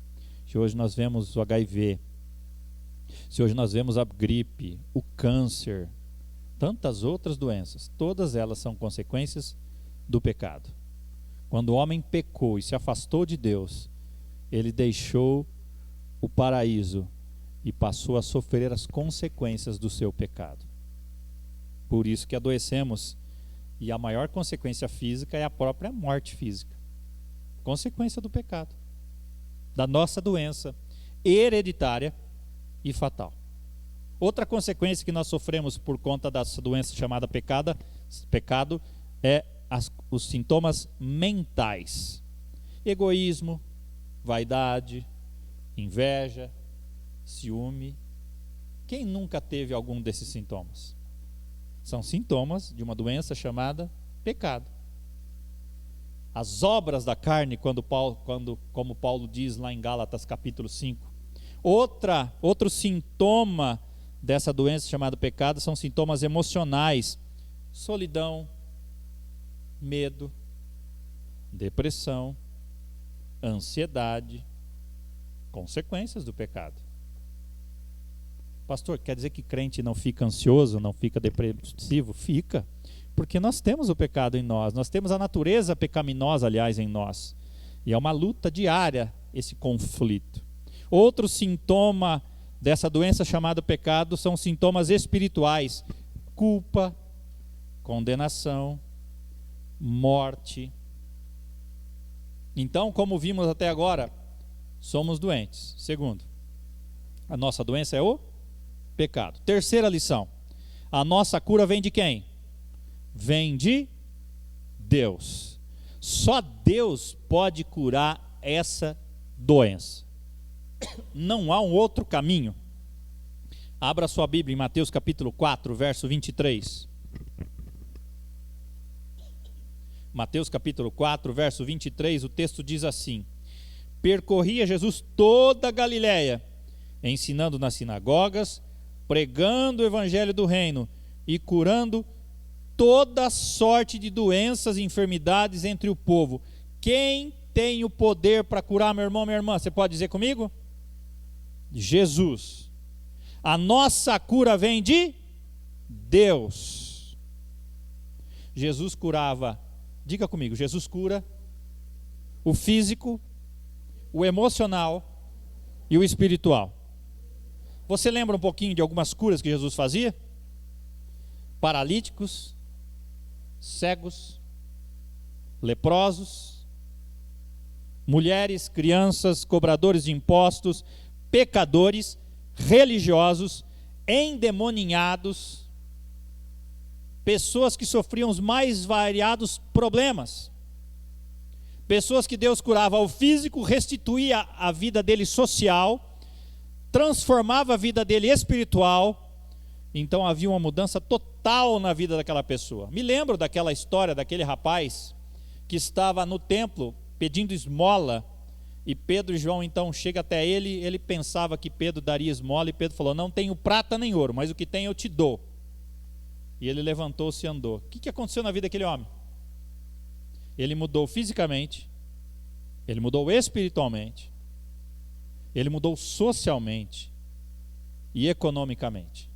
se hoje nós vemos o HIV, se hoje nós vemos a gripe, o câncer, tantas outras doenças, todas elas são consequências do pecado. Quando o homem pecou e se afastou de Deus, ele deixou o paraíso e passou a sofrer as consequências do seu pecado. Por isso que adoecemos, e a maior consequência física é a própria morte física. Consequência do pecado, da nossa doença hereditária e fatal. Outra consequência que nós sofremos por conta dessa doença chamada pecado é os sintomas mentais. Egoísmo, vaidade, inveja, ciúme. Quem nunca teve algum desses sintomas? São sintomas de uma doença chamada pecado. As obras da carne, como Paulo diz lá em Gálatas capítulo 5. Outro sintoma dessa doença chamada pecado são sintomas emocionais: solidão, medo, depressão, ansiedade, consequências do pecado. Pastor, quer dizer que crente não fica ansioso, não fica depressivo? Fica, porque nós temos o pecado em nós, nós temos a natureza pecaminosa, aliás, em nós. E é uma luta diária esse conflito. Outro sintoma dessa doença chamada pecado são sintomas espirituais: culpa, condenação, morte. Então, como vimos até agora, somos doentes. Segundo, a nossa doença é o pecado. Terceira lição: a nossa cura vem de quem? Vem de Deus. Só Deus pode curar essa doença. Não há um outro caminho. Abra sua Bíblia em Mateus capítulo 4, verso 23. Mateus capítulo 4, verso 23, o texto diz assim: percorria Jesus toda a Galiléia, ensinando nas sinagogas, pregando o evangelho do reino e curando toda sorte de doenças e enfermidades entre o povo. Quem tem o poder para curar, meu irmão, minha irmã? Você pode dizer comigo? Jesus. A nossa cura vem de Deus. Jesus curava, diga comigo, Jesus cura o físico, o emocional e o espiritual. Você lembra um pouquinho de algumas curas que Jesus fazia? Paralíticos, cegos, leprosos, mulheres, crianças, cobradores de impostos, pecadores, religiosos, endemoninhados, pessoas que sofriam os mais variados problemas, pessoas que Deus curava ao físico, restituía a vida dele social, transformava a vida dele espiritual. Então havia uma mudança total na vida daquela pessoa. Me lembro daquela história daquele rapaz que estava no templo pedindo esmola, e Pedro e João então chegam até ele. Ele pensava que Pedro daria esmola, e Pedro falou: não tenho prata nem ouro, mas o que tenho eu te dou. E ele levantou-se e andou. O que aconteceu na vida daquele homem? Ele mudou fisicamente, Ele mudou espiritualmente. Ele mudou socialmente e economicamente.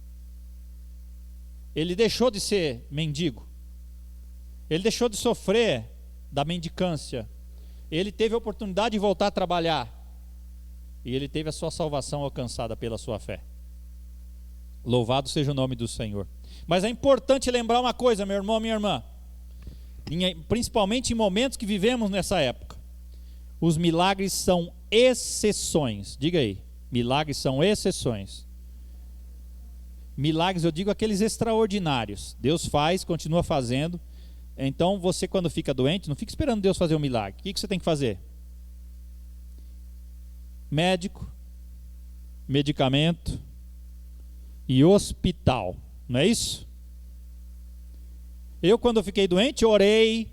Ele deixou de ser mendigo. Ele deixou de sofrer da mendicância. Ele teve a oportunidade de voltar a trabalhar. E ele teve a sua salvação alcançada pela sua fé. Louvado seja o nome do Senhor. Mas é importante lembrar uma coisa, meu irmão, minha irmã. Principalmente em momentos que vivemos nessa época. Os milagres são exceções. Diga aí, milagres são exceções. Milagres, eu digo aqueles extraordinários. Deus faz, continua fazendo. Então você, quando fica doente, não fica esperando Deus fazer um milagre. O que você tem que fazer? Médico, medicamento e hospital. Não é isso? Eu, quando fiquei doente, orei,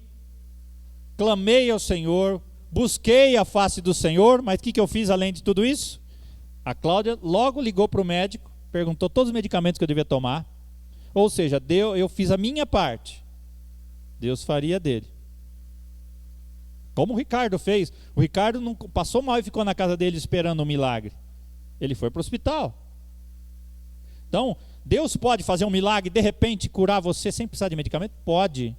clamei ao Senhor, busquei a face do Senhor, mas o que eu fiz além de tudo isso? A Cláudia logo ligou para o médico, perguntou todos os medicamentos que eu devia tomar. Ou seja, eu fiz a minha parte. Deus faria dele. Como o Ricardo fez. O Ricardo não passou mal e ficou na casa dele esperando um milagre. Ele foi para o hospital. Então, Deus pode fazer um milagre e de repente curar você sem precisar de medicamento? Pode.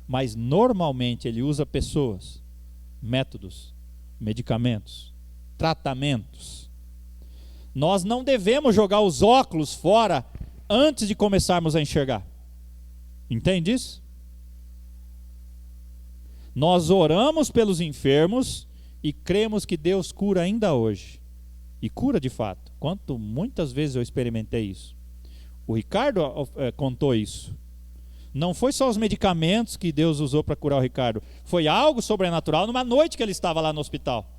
Mas normalmente Ele usa pessoas, métodos, medicamentos, tratamentos. Nós não devemos jogar os óculos fora antes de começarmos a enxergar. Entende isso? Nós oramos pelos enfermos e cremos que Deus cura ainda hoje. E cura de fato. Muitas vezes eu experimentei isso. O Ricardo contou isso. Não foi só os medicamentos que Deus usou para curar o Ricardo. Foi algo sobrenatural numa noite que ele estava lá no hospital.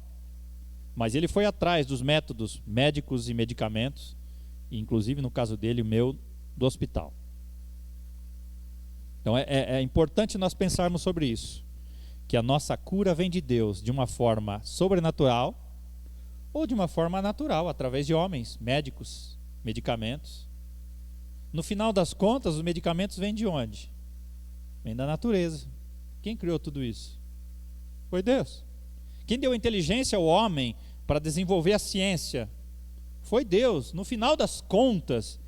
Mas ele foi atrás dos métodos médicos e medicamentos, inclusive no caso dele, o meu, do hospital. Então é importante nós pensarmos sobre isso. Que a nossa cura vem de Deus de uma forma sobrenatural ou de uma forma natural, através de homens, médicos, medicamentos. No final das contas, os medicamentos vêm de onde? Vem da natureza. Quem criou tudo isso? Foi Deus. Quem deu inteligência ao homem para desenvolver a ciência? Foi Deus. No final das contas,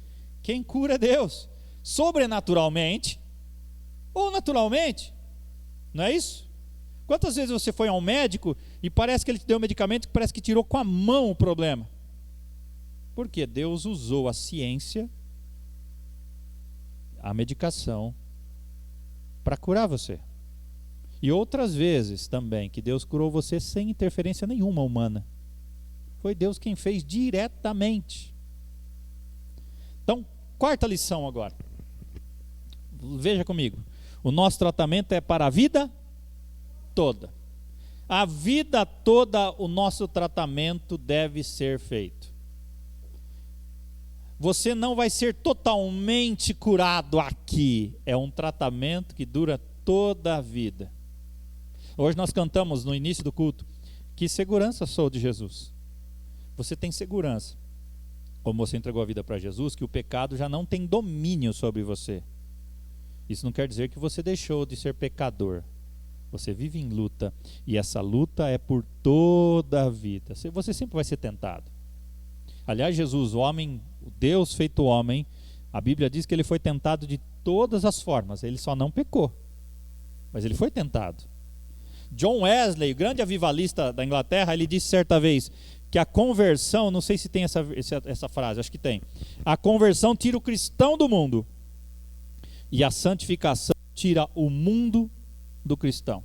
quem cura é Deus. Sobrenaturalmente ou naturalmente. Não é isso? Quantas vezes você foi a um médico e parece que ele te deu um medicamento que parece que tirou com a mão o problema? Porque Deus usou a ciência, a medicação, para curar você. E outras vezes também que Deus curou você sem interferência nenhuma humana. Foi Deus quem fez diretamente. Então, quarta lição agora. Veja comigo. O nosso tratamento é para a vida toda. A vida toda o nosso tratamento deve ser feito. Você não vai ser totalmente curado aqui. É um tratamento que dura toda a vida. Hoje nós cantamos no início do culto: que segurança sou de Jesus. Você tem segurança, como você entregou a vida para Jesus, que o pecado já não tem domínio sobre você. Isso não quer dizer que você deixou de ser pecador. Você vive em luta, e essa luta é por toda a vida. Você sempre vai ser tentado. Aliás, Jesus, o homem, o Deus feito homem, a Bíblia diz que ele foi tentado de todas as formas. Ele só não pecou, mas ele foi tentado. John Wesley, o grande avivalista da Inglaterra, ele disse certa vez que a conversão, não sei se tem essa frase, acho que tem. A conversão tira o cristão do mundo, e a santificação tira o mundo do cristão.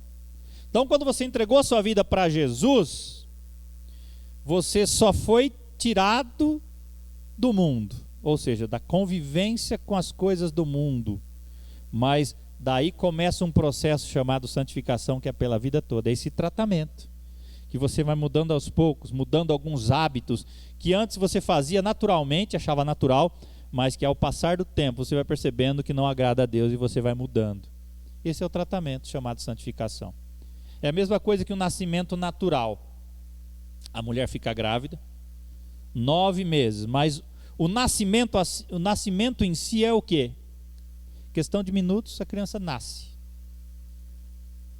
Então, quando você entregou a sua vida para Jesus, você só foi tirado do mundo, ou seja, da convivência com as coisas do mundo, mas daí começa um processo chamado santificação, que é pela vida toda. É esse tratamento que você vai mudando aos poucos, mudando alguns hábitos que antes você fazia naturalmente, achava natural, mas que ao passar do tempo você vai percebendo que não agrada a Deus e você vai mudando. Esse é o tratamento chamado santificação. É a mesma coisa que o nascimento natural. A mulher fica grávida, 9 meses, mas o nascimento em si é o quê? Questão de minutos, a criança nasce.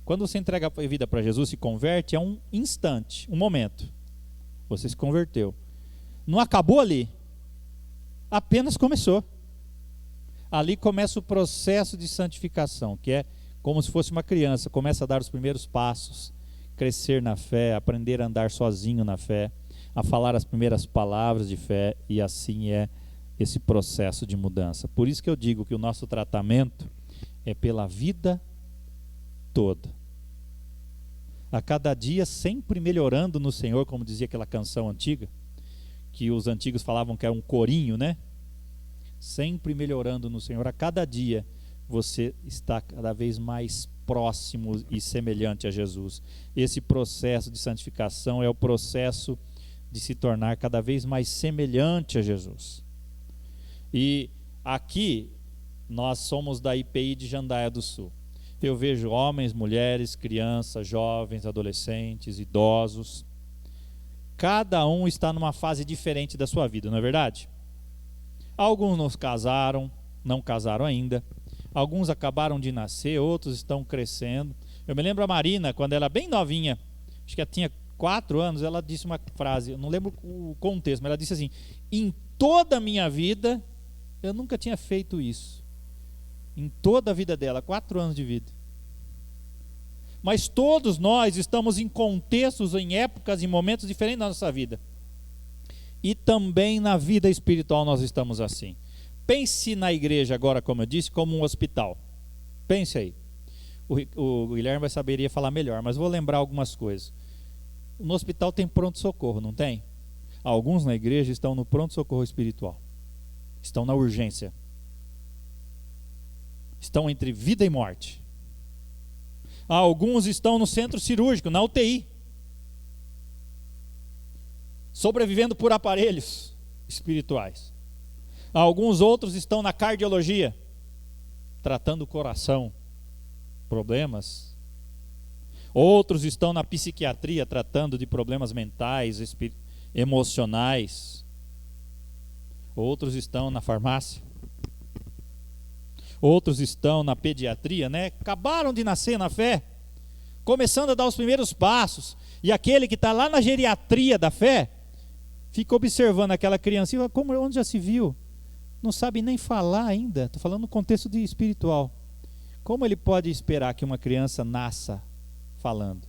Quando você entrega a vida para Jesus, se converte, é um instante, um momento. Você se converteu. Não acabou ali. Apenas começou. Ali começa o processo de santificação, que é como se fosse uma criança, começa a dar os primeiros passos, crescer na fé, aprender a andar sozinho na fé, a falar as primeiras palavras de fé, e assim é esse processo de mudança. Por isso que eu digo que o nosso tratamento é pela vida toda. A cada dia sempre melhorando no Senhor, como dizia aquela canção antiga, que os antigos falavam que era um corinho, né? Sempre melhorando no Senhor. A cada dia você está cada vez mais próximo e semelhante a Jesus. Esse processo de santificação é o processo de se tornar cada vez mais semelhante a Jesus. E aqui nós somos da IPI de Jandaia do Sul. Eu vejo homens, mulheres, crianças, jovens, adolescentes, idosos. Cada um está numa fase diferente da sua vida, não é verdade? Alguns não casaram ainda. Alguns acabaram de nascer, outros estão crescendo. Eu me lembro a Marina, quando ela era bem novinha, acho que ela tinha 4 anos, ela disse uma frase, eu não lembro o contexto, mas ela disse assim: em toda a minha vida, eu nunca tinha feito isso. Em toda a vida dela, 4 anos de vida. Mas todos nós estamos em contextos, em épocas, em momentos diferentes da nossa vida. E também na vida espiritual nós estamos assim. Pense na igreja agora, como eu disse, como um hospital. Pense aí. O Guilherme saberia falar melhor, mas vou lembrar algumas coisas. No hospital tem pronto-socorro, não tem? Alguns na igreja estão no pronto-socorro espiritual. Estão na urgência. Estão entre vida e morte. Alguns estão no centro cirúrgico, na UTI. Sobrevivendo por aparelhos espirituais. Alguns outros estão na cardiologia, tratando o coração, problemas. Outros estão na psiquiatria, tratando de problemas mentais, emocionais. Outros estão na farmácia. Outros estão na pediatria, né? Acabaram de nascer na fé, começando a dar os primeiros passos. E aquele que está lá na geriatria da fé, fica observando aquela criancinha, onde já se viu? Não sabe nem falar ainda. Estou falando no contexto de espiritual. Como ele pode esperar que uma criança nasça falando?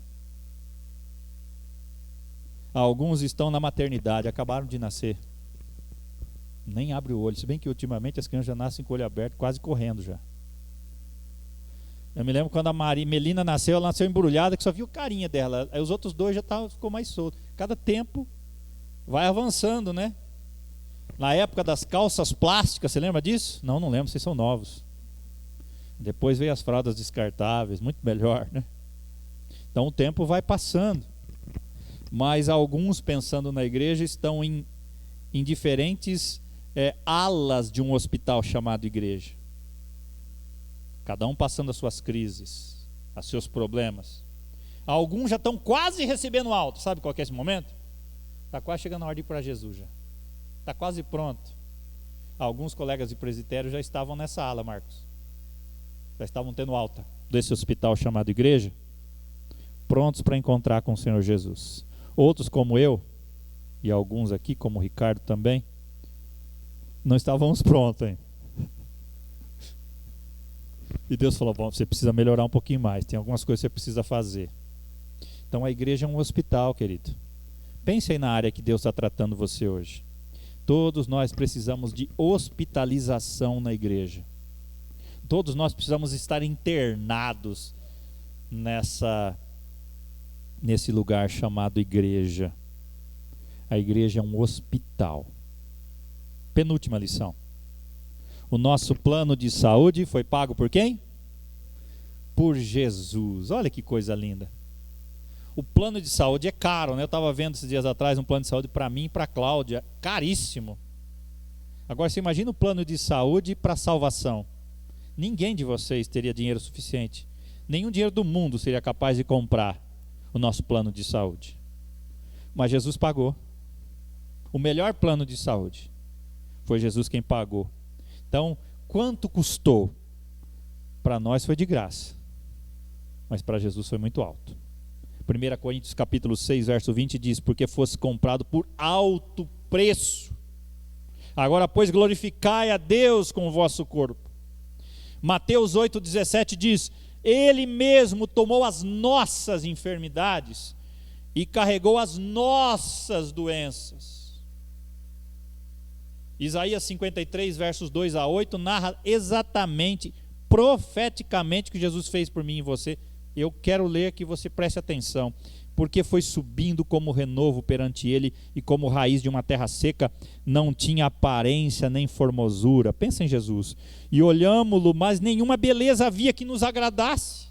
Alguns estão na maternidade, acabaram de nascer. Nem abre o olho, se bem que ultimamente as crianças já nascem com o olho aberto, quase correndo já. Eu me lembro quando a Melina nasceu, ela nasceu embrulhada, que só viu carinha dela. Aí os outros dois já ficou mais solto. Cada tempo vai avançando, né? Na época das calças plásticas, você lembra disso? Não lembro, vocês são novos. Depois veio as fraldas descartáveis, muito melhor, né? Então o tempo vai passando. Mas alguns, pensando na igreja, estão em diferentes alas de um hospital chamado igreja. Cada um passando as suas crises, os seus problemas. Alguns já estão quase recebendo alta. Sabe qual que é esse momento? Está quase chegando a hora de ir para Jesus já. Está quase pronto. Alguns colegas de presbitério já estavam nessa ala, Marcos. Já estavam tendo alta desse hospital chamado igreja, prontos para encontrar com o Senhor Jesus. Outros como eu, e alguns aqui, como o Ricardo também, não estávamos prontos ainda. E Deus falou: bom, você precisa melhorar um pouquinho mais, tem algumas coisas que você precisa fazer. Então a igreja é um hospital, querido. Pense aí na área que Deus está tratando você hoje. Todos nós precisamos de hospitalização na igreja. Todos nós precisamos estar internados nesse lugar chamado igreja. A igreja é um hospital. Penúltima lição. O nosso plano de saúde foi pago por quem? Por Jesus. Olha que coisa linda. O plano de saúde é caro, né? Eu estava vendo esses dias atrás um plano de saúde para mim e para a Cláudia. Caríssimo. Agora você imagina o plano de saúde para salvação. Ninguém de vocês teria dinheiro suficiente. Nenhum dinheiro do mundo seria capaz de comprar o nosso plano de saúde. Mas Jesus pagou. O melhor plano de saúde foi Jesus quem pagou. Então, quanto custou? Para nós foi de graça. mas para Jesus foi muito alto. 1 Coríntios capítulo 6, verso 20 diz: porque fosse comprado por alto preço. Agora, pois, glorificai a Deus com o vosso corpo. Mateus 8,17 diz: Ele mesmo tomou as nossas enfermidades e carregou as nossas doenças. Isaías 53, versos 2 a 8, narra exatamente, profeticamente, o que Jesus fez por mim e você. Eu quero ler que você preste atenção. Porque foi subindo como renovo perante ele, e como raiz de uma terra seca, não tinha aparência nem formosura. Pensa em Jesus. E olhámo-lo, mas nenhuma beleza havia que nos agradasse.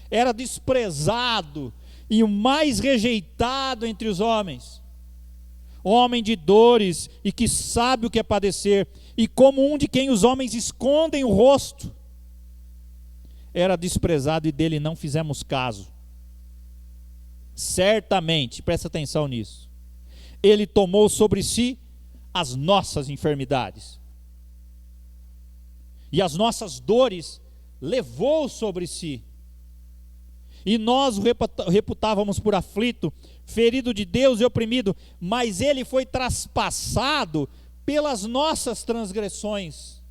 Era desprezado e o mais rejeitado entre os homens. Homem de dores e que sabe o que é padecer, e como um de quem os homens escondem o rosto. Era desprezado e dele não fizemos caso. Certamente, presta atenção nisso, ele tomou sobre si as nossas enfermidades, e as nossas dores levou sobre si, e nós o reputávamos por aflito, ferido de Deus e oprimido, mas ele foi traspassado pelas nossas transgressões,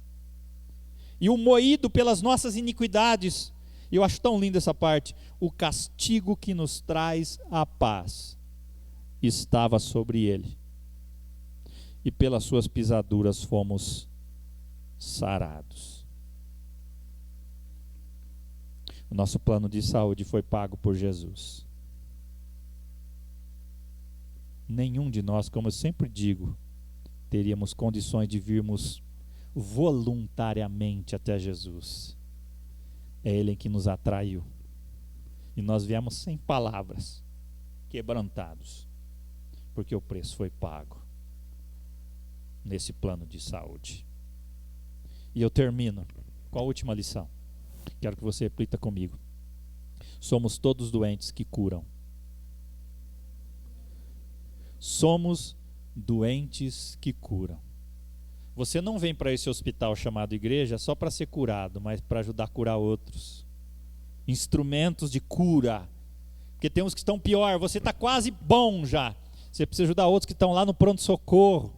e o moído pelas nossas iniquidades. E eu acho tão linda essa parte. O castigo que nos traz a paz estava sobre ele, e pelas suas pisaduras fomos sarados. O nosso plano de saúde foi pago por Jesus. Nenhum de nós, como eu sempre digo, teríamos condições de virmos voluntariamente até Jesus. É Ele que nos atraiu, e nós viemos sem palavras, quebrantados, porque o preço foi pago nesse plano de saúde. E eu termino com a última lição. Quero que você reflita comigo. Somos todos doentes que curam. Somos doentes que curam. Você não vem para esse hospital chamado igreja só para ser curado, mas para ajudar a curar outros. Instrumentos de cura. Porque tem uns que estão pior, você está quase bom já. Você precisa ajudar outros que estão lá no pronto-socorro,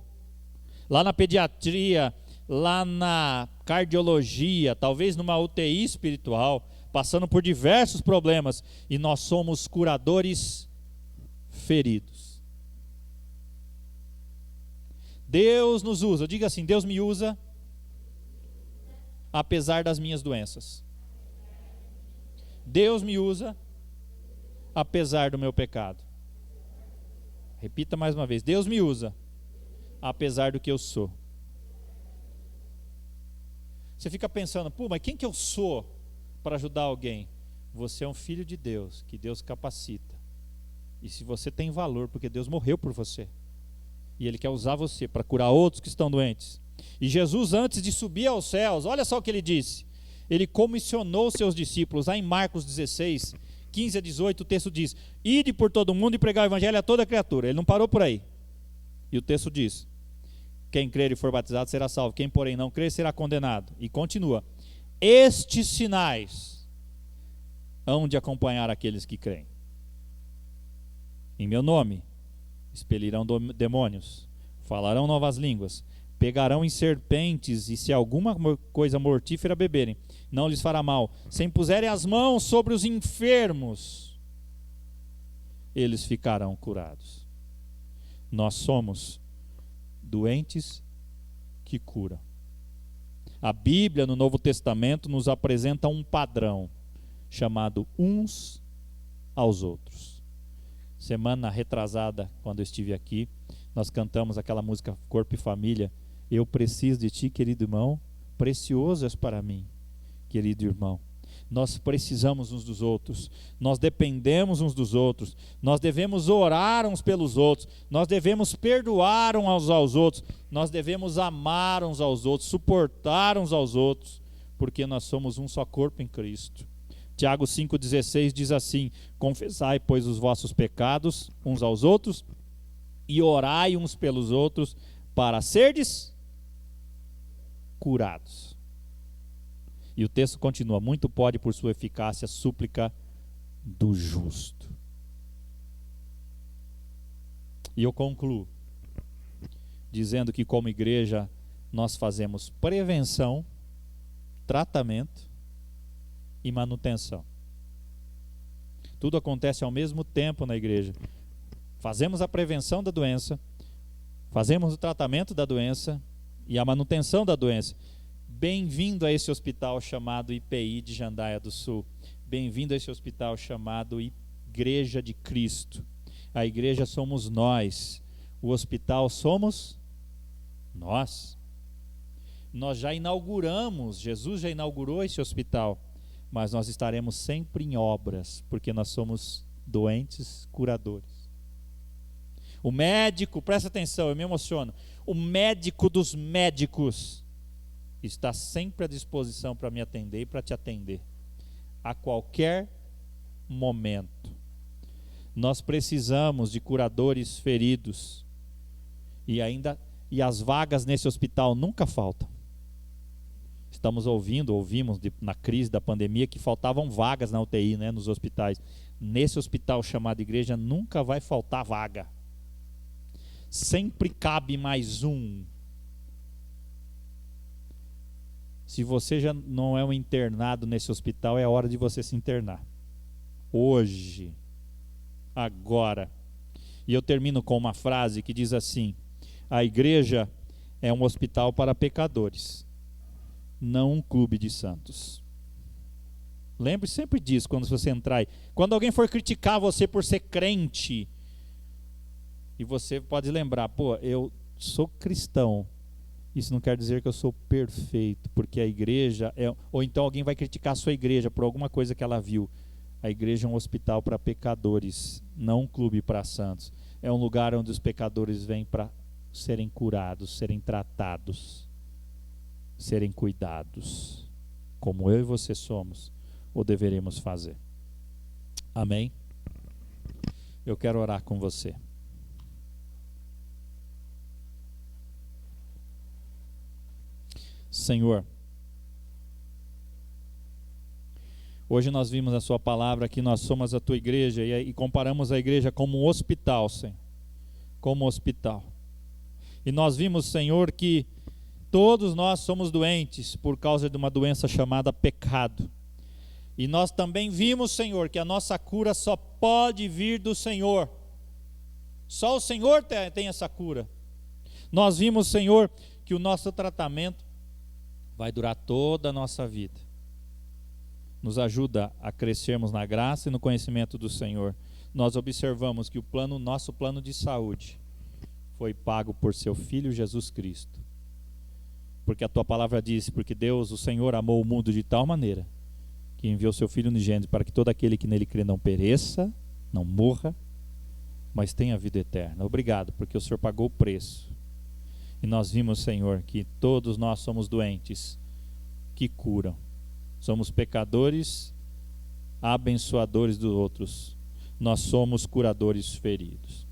lá na pediatria, lá na cardiologia, talvez numa UTI espiritual, passando por diversos problemas. E nós somos curadores feridos. Deus nos usa, diga assim: Deus me usa apesar das minhas doenças. Deus me usa apesar do meu pecado. Repita mais uma vez: Deus me usa apesar do que eu sou. Você fica pensando: pô, mas quem que eu sou para ajudar alguém? Você é um filho de Deus, que Deus capacita. E se você tem valor, porque Deus morreu por você, e Ele quer usar você para curar outros que estão doentes. E Jesus, antes de subir aos céus, olha só o que Ele disse. Ele comissionou seus discípulos. Lá em Marcos 16, 15 a 18, o texto diz: ide por todo mundo e pregar o evangelho a toda criatura. Ele não parou por aí. E o texto diz: quem crer e for batizado será salvo, quem porém não crer será condenado. E continua: estes sinais hão de acompanhar aqueles que creem. Em meu nome expelirão demônios, falarão novas línguas, pegarão em serpentes, e se alguma coisa mortífera beberem, não lhes fará mal. Se impuserem as mãos sobre os enfermos, eles ficarão curados. Nós somos doentes que curam. A Bíblia, no Novo Testamento, nos apresenta um padrão chamado uns aos outros. Semana retrasada, quando eu estive aqui, nós cantamos aquela música Corpo e Família. Eu preciso de ti, querido irmão, precioso és para mim, querido irmão. Nós precisamos uns dos outros, nós dependemos uns dos outros, nós devemos orar uns pelos outros, nós devemos perdoar uns aos outros, nós devemos amar uns aos outros, suportar uns aos outros, porque nós somos um só corpo em Cristo. Tiago 5,16 diz assim: confessai, pois, os vossos pecados uns aos outros e orai uns pelos outros para serdes curados. E o texto continua: muito pode por sua eficácia súplica do justo. E eu concluo dizendo que, como igreja, nós fazemos prevenção, tratamento e manutenção. Tudo acontece ao mesmo tempo na igreja. Fazemos a prevenção da doença, fazemos o tratamento da doença e a manutenção da doença. Bem-vindo a esse hospital chamado IPI de Jandaia do Sul. Bem-vindo a esse hospital chamado Igreja de Cristo. A igreja somos nós. O hospital somos nós. Nós já inauguramos, Jesus já inaugurou esse hospital, mas nós estaremos sempre em obras, porque nós somos doentes curadores. O médico, presta atenção, eu me emociono, o médico dos médicos está sempre à disposição para me atender e para te atender, a qualquer momento. Nós precisamos de curadores feridos, e as vagas nesse hospital nunca faltam. Ouvimos na crise da pandemia que faltavam vagas na UTI, né, nos hospitais. Nesse hospital chamado igreja nunca vai faltar vaga. Sempre cabe mais um. Se você já não é um internado nesse hospital, é hora de você se internar. Hoje, agora. E eu termino com uma frase que diz assim: a igreja é um hospital para pecadores, não um clube de santos. Lembre sempre disso quando você entrar aí. Quando alguém for criticar você por ser crente, e você pode lembrar, pô, eu sou cristão, isso não quer dizer que eu sou perfeito, porque a igreja ou então alguém vai criticar a sua igreja por alguma coisa que ela viu. A igreja é um hospital para pecadores, não um clube para santos. É um lugar onde os pecadores vêm para serem curados, serem tratados, serem cuidados, como eu e você somos, ou deveremos fazer. Amém? Eu quero orar com você. Senhor, hoje nós vimos a sua palavra que nós somos a tua igreja e comparamos a igreja como um hospital, Senhor, como um hospital. E nós vimos, Senhor, que todos nós somos doentes por causa de uma doença chamada pecado. E nós também vimos, Senhor, que a nossa cura só pode vir do Senhor. Só o Senhor tem essa cura. Nós vimos, Senhor, que o nosso tratamento vai durar toda a nossa vida. Nos ajuda a crescermos na graça e no conhecimento do Senhor. Nós observamos que nosso plano de saúde foi pago por seu Filho Jesus Cristo. Porque a tua palavra diz, porque Deus, o Senhor, amou o mundo de tal maneira que enviou seu Filho unigênito para que todo aquele que nele crê não pereça, não morra, mas tenha vida eterna. Obrigado, porque o Senhor pagou o preço. E nós vimos, Senhor, que todos nós somos doentes que curam. Somos pecadores, abençoadores dos outros. Nós somos curadores feridos.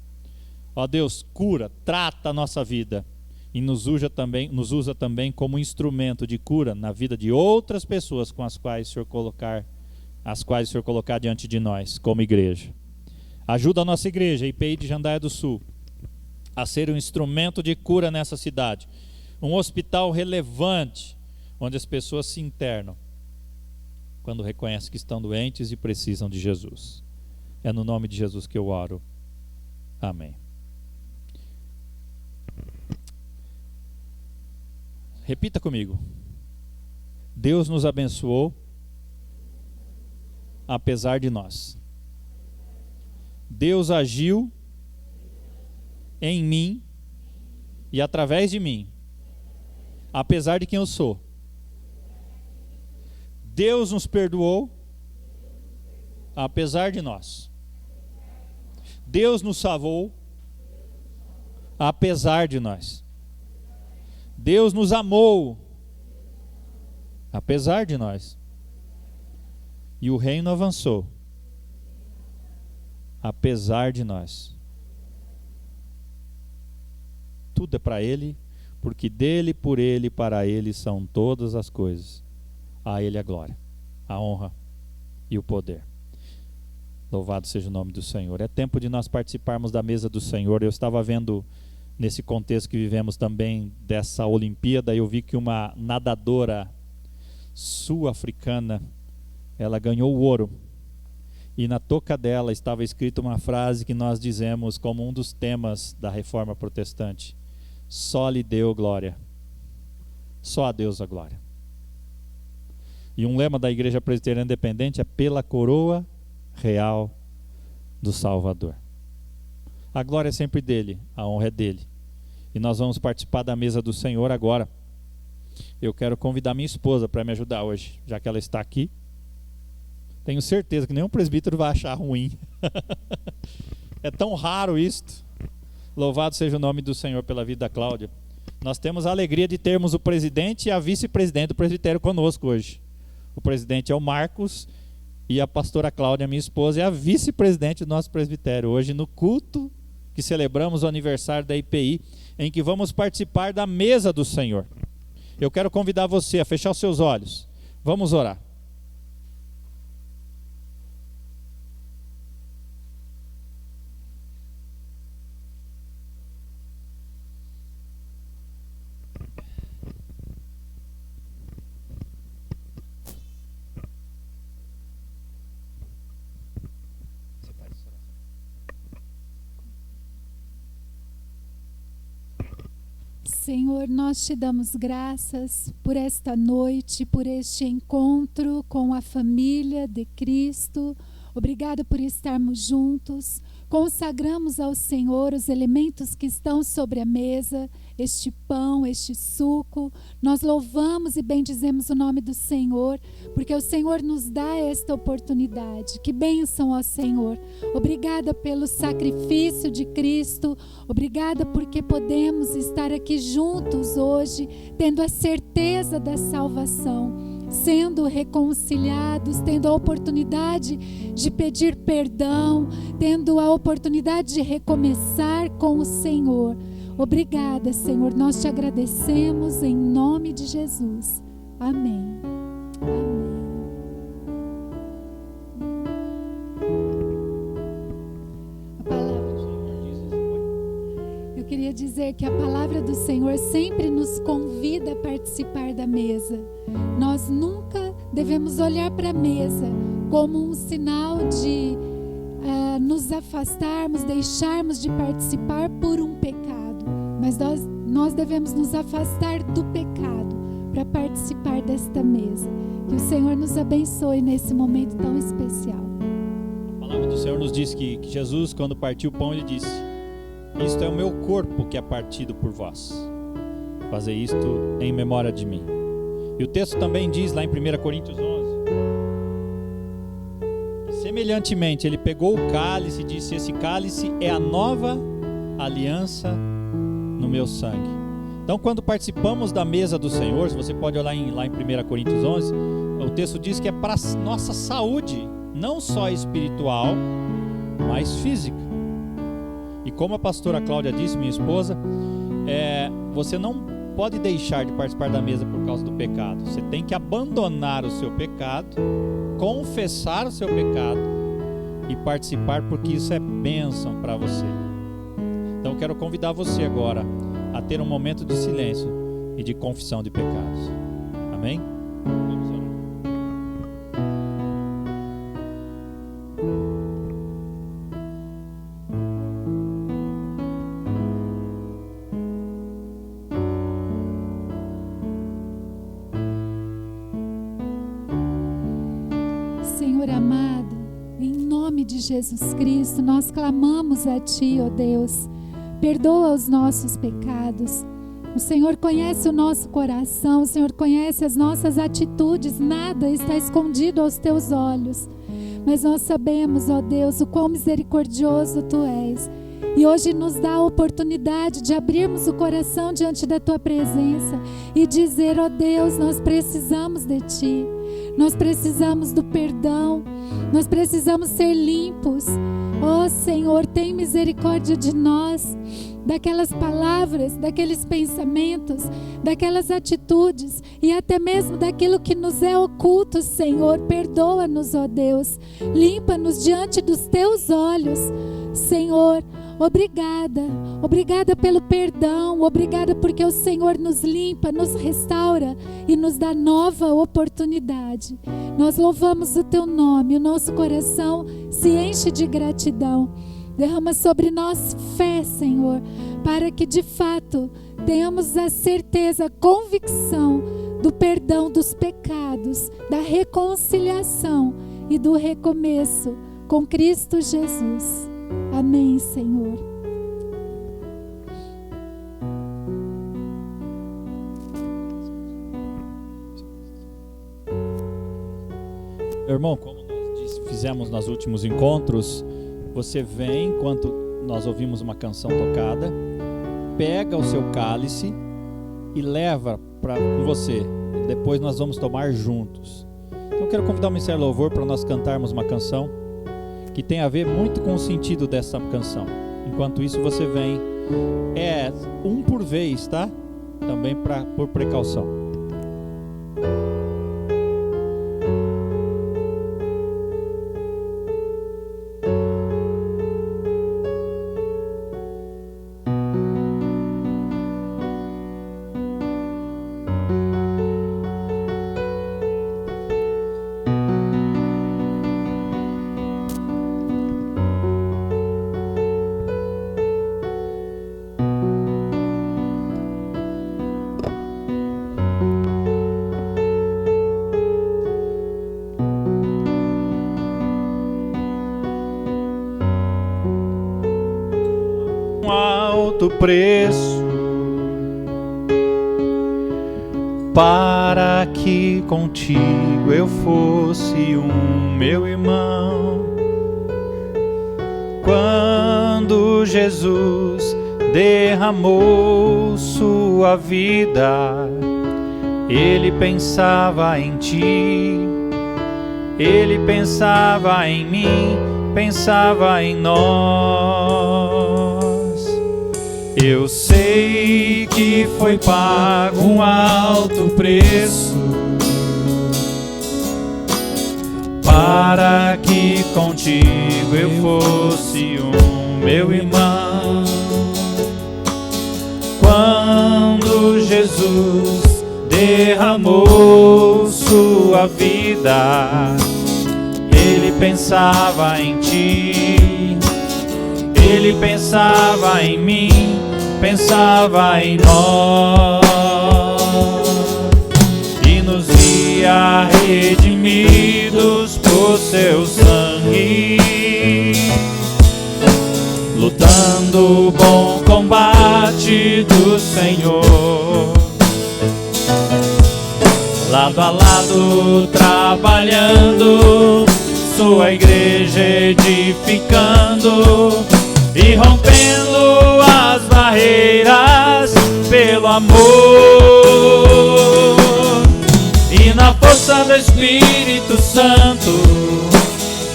Ó Deus, cura, trata a nossa vida e nos usa também como instrumento de cura na vida de outras pessoas com as quais o Senhor colocar diante de nós como igreja. Ajuda a nossa igreja, IPI de Jandaia do Sul, a ser um instrumento de cura nessa cidade, um hospital relevante onde as pessoas se internam quando reconhecem que estão doentes e precisam de Jesus. É no nome de Jesus que eu oro. Amém. Repita comigo. Deus nos abençoou apesar de nós. Deus agiu em mim e através de mim, apesar de quem eu sou. Deus nos perdoou apesar de nós. Deus nos salvou apesar de nós. Deus nos amou apesar de nós. E o reino avançou apesar de nós. Tudo é para Ele, porque dele, por Ele e para Ele são todas as coisas. A Ele a glória, a honra e o poder. Louvado seja o nome do Senhor. É tempo de nós participarmos da mesa do Senhor. Eu estava vendo, nesse contexto que vivemos também, dessa Olimpíada, eu vi que uma nadadora sul-africana, ela ganhou o ouro. E na touca dela estava escrita uma frase que nós dizemos como um dos temas da Reforma Protestante: só lhe deu glória, só a Deus a glória. E um lema da Igreja Presbiteriana Independente é: pela coroa real do Salvador. A glória é sempre dele, a honra é dele. E nós vamos participar da mesa do Senhor agora. Eu quero convidar minha esposa para me ajudar hoje, já que ela está aqui. Tenho certeza que nenhum presbítero vai achar ruim. É tão raro isto. Louvado seja o nome do Senhor pela vida da Cláudia. Nós temos a alegria de termos o presidente e a vice-presidente do presbitério conosco hoje. O presidente é o Marcos e a pastora Cláudia, minha esposa, é a vice-presidente do nosso presbitério. Hoje, no culto que celebramos o aniversário da IPI, em que vamos participar da mesa do Senhor. Eu quero convidar você a fechar os seus olhos. Vamos orar. Senhor, nós te damos graças por esta noite, por este encontro com a família de Cristo. Obrigado por estarmos juntos. Consagramos ao Senhor os elementos que estão sobre a mesa, este pão, este suco. Nós louvamos e bendizemos o nome do Senhor, porque o Senhor nos dá esta oportunidade. Que bênção, ó Senhor. Obrigada pelo sacrifício de Cristo. Obrigada porque podemos estar aqui juntos hoje, tendo a certeza da salvação, sendo reconciliados, tendo a oportunidade de pedir perdão, tendo a oportunidade de recomeçar com o Senhor. Obrigada, Senhor, nós te agradecemos em nome de Jesus. Amém. Amém. Eu queria dizer que a palavra do Senhor sempre nos convida a participar da mesa. Nós nunca devemos olhar para a mesa como um sinal de nos afastarmos, deixarmos de participar por um pecado. Mas nós devemos nos afastar do pecado para participar desta mesa. Que o Senhor nos abençoe nesse momento tão especial. A palavra do Senhor nos diz que Jesus, quando partiu o pão, ele disse: isto é o meu corpo que é partido por vós. Fazei isto em memória de mim. E o texto também diz lá em 1 Coríntios 11, que semelhantemente ele pegou o cálice e disse: esse cálice é a nova aliança no meu sangue. Então, quando participamos da mesa do Senhor, se você pode olhar lá em 1 Coríntios 11, o texto diz que é para nossa saúde, não só espiritual, mas física. E como a pastora Cláudia disse, minha esposa, você não pode deixar de participar da mesa por causa do pecado. Você tem que abandonar o seu pecado, confessar o seu pecado e participar, porque isso é bênção para você. Então eu quero convidar você agora a ter um momento de silêncio e de confissão de pecados. Amém? Vamos orar. Senhor amado, em nome de Jesus Cristo, nós clamamos a Ti, ó Deus. Perdoa os nossos pecados. O Senhor conhece o nosso coração, o Senhor conhece as nossas atitudes, nada está escondido aos Teus olhos. Mas nós sabemos, ó Deus, o quão misericordioso Tu és. E hoje nos dá a oportunidade de abrirmos o coração diante da Tua presença e dizer: ó Deus, nós precisamos de Ti. Nós precisamos do perdão, nós precisamos ser limpos. Ó Senhor, tem misericórdia de nós. daquelas palavras, daqueles pensamentos, daquelas atitudes e até mesmo daquilo que nos é oculto, Senhor. Perdoa-nos, ó Deus. Limpa-nos diante dos teus olhos, Senhor. Obrigada, obrigada pelo perdão, obrigada porque o Senhor nos limpa, nos restaura e nos dá nova oportunidade. Nós louvamos o teu nome, o nosso coração se enche de gratidão. Derrama sobre nós fé, Senhor, para que de fato tenhamos a certeza, a convicção do perdão dos pecados, da reconciliação e do recomeço com Cristo Jesus. Amém, Senhor. Irmão, como nós fizemos nos últimos encontros, você vem enquanto nós ouvimos uma canção tocada, pega o seu cálice e leva com você. Depois nós vamos tomar juntos. Então eu quero convidar o Ministério Louvor para nós cantarmos uma canção que tem a ver muito com o sentido dessa canção. Enquanto isso você vem, um por vez, tá? Também por precaução. Preço para que contigo eu fosse meu irmão. Quando Jesus derramou sua vida, ele pensava em ti, ele pensava em mim, pensava em nós. Eu sei que foi pago um alto preço para que contigo eu fosse meu irmão. Quando Jesus derramou sua vida, ele pensava em ti, ele pensava em mim, pensava em nós, e nos via redimidos por seu sangue, lutando o bom combate do Senhor, lado a lado trabalhando, sua igreja edificando e rompendo as barreiras pelo amor. E na força do Espírito Santo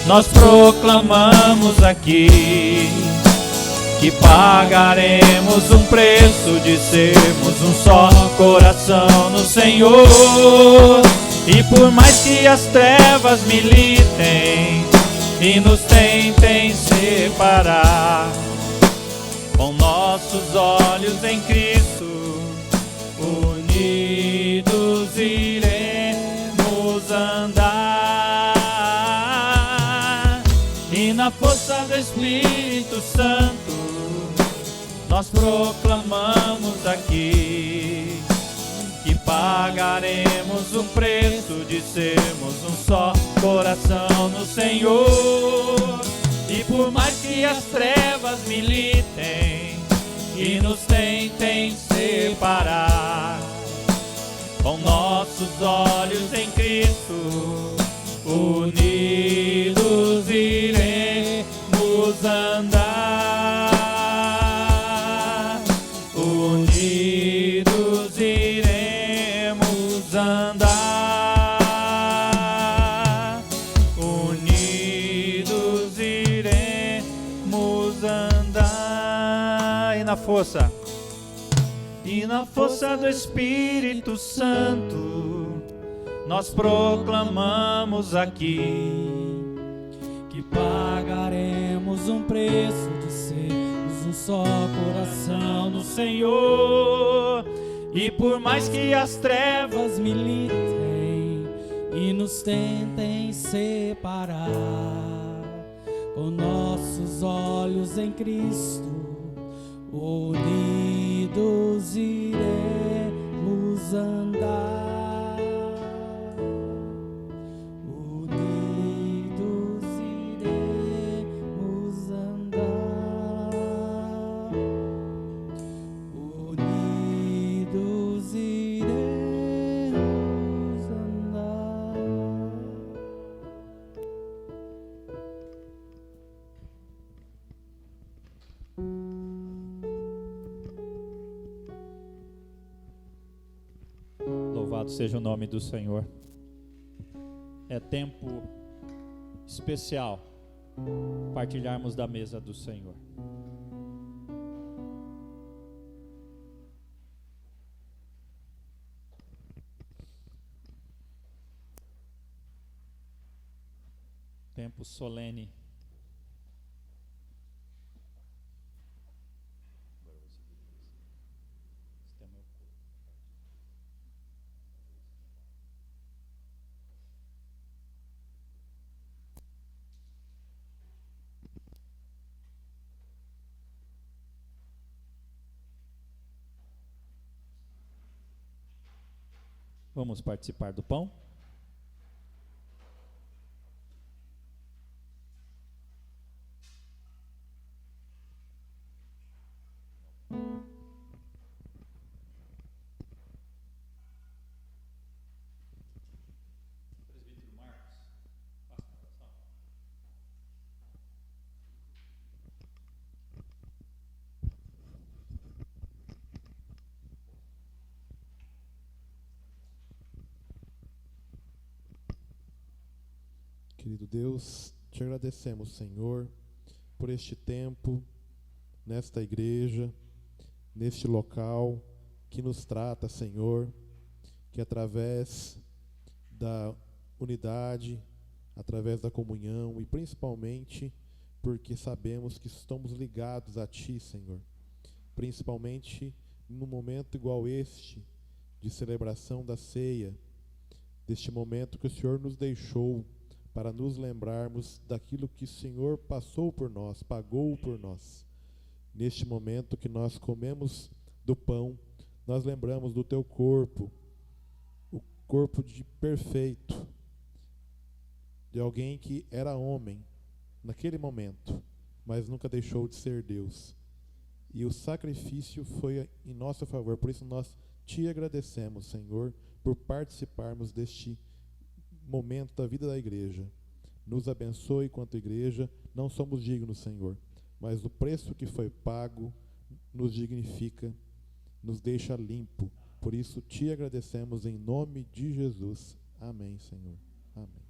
nós proclamamos aqui que pagaremos um preço de sermos um só coração no Senhor. E por mais que as trevas militem e nos tentem separar, com nossos olhos em Cristo, unidos iremos andar. E na força do Espírito Santo nós proclamamos aqui que pagaremos um preço de sermos um só coração no Senhor. E por mais que as trevas militem e nos tentem separar, com nossos olhos em Cristo, unidos iremos andar. Unidos iremos andar. Unidos iremos andar. E na força. E na força do Espírito Santo, nós proclamamos aqui que pagaremos um preço de sermos um só coração no Senhor. E por mais que as trevas militem e nos tentem separar, com nossos olhos em Cristo, unidos iremos andar. Unidos iremos andar. Unidos iremos andar. Louvado seja o nome do Senhor. É tempo especial partilharmos da mesa do Senhor. Tempo solene. Vamos participar do pão? Querido Deus, te agradecemos, Senhor, por este tempo, nesta igreja, neste local que nos trata, Senhor, que através da unidade, através da comunhão e principalmente porque sabemos que estamos ligados a Ti, Senhor, principalmente num momento igual este, de celebração da ceia, deste momento que o Senhor nos deixou para nos lembrarmos daquilo que o Senhor passou por nós, pagou por nós. Neste momento que nós comemos do pão, nós lembramos do Teu corpo, o corpo de perfeito, de alguém que era homem naquele momento, mas nunca deixou de ser Deus. E o sacrifício foi em nosso favor, por isso nós Te agradecemos, Senhor, por participarmos deste momento da vida da igreja. Nos abençoe enquanto igreja. Não somos dignos, Senhor, mas o preço que foi pago nos dignifica, nos deixa limpo. Por isso Te agradecemos em nome de Jesus. Amém, Senhor. Amém.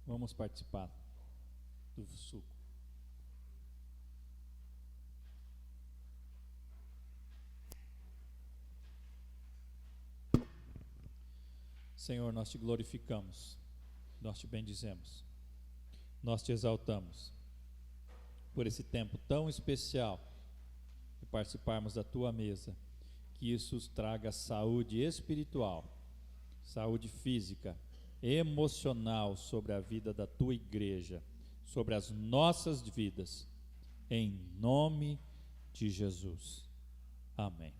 Vamos participar do suco. Senhor, nós Te glorificamos, nós Te bendizemos, nós Te exaltamos por esse tempo tão especial de participarmos da Tua mesa, que isso traga saúde espiritual, saúde física, emocional sobre a vida da Tua igreja, sobre as nossas vidas, em nome de Jesus. Amém.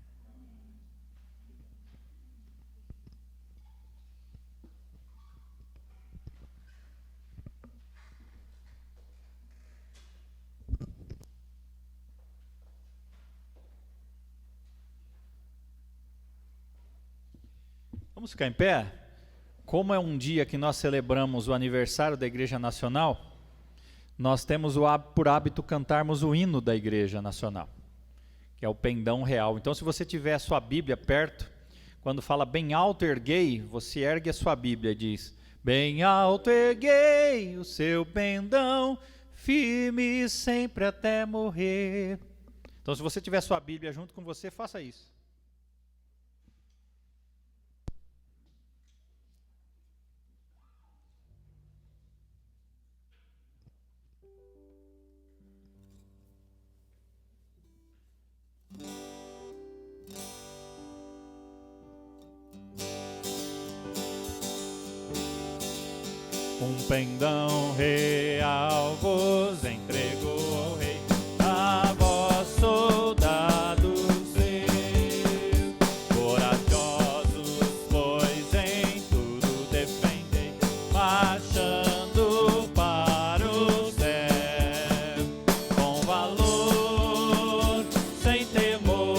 Vamos ficar em pé? Como é um dia que nós celebramos o aniversário da Igreja Nacional, nós temos por hábito cantarmos o hino da Igreja Nacional, que é o Pendão Real. Então, se você tiver a sua Bíblia perto, quando fala bem alto erguei, você ergue a sua Bíblia e diz: bem alto erguei o seu pendão, firme sempre até morrer. Então, se você tiver sua Bíblia junto com você, faça isso. Um pendão real vos entregou o rei, a vós soldados seus, corajosos, pois em tudo defendei, marchando para o céu, com valor, sem temor,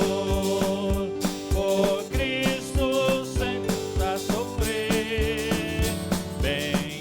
por Cristo sempre pra sofrer, bem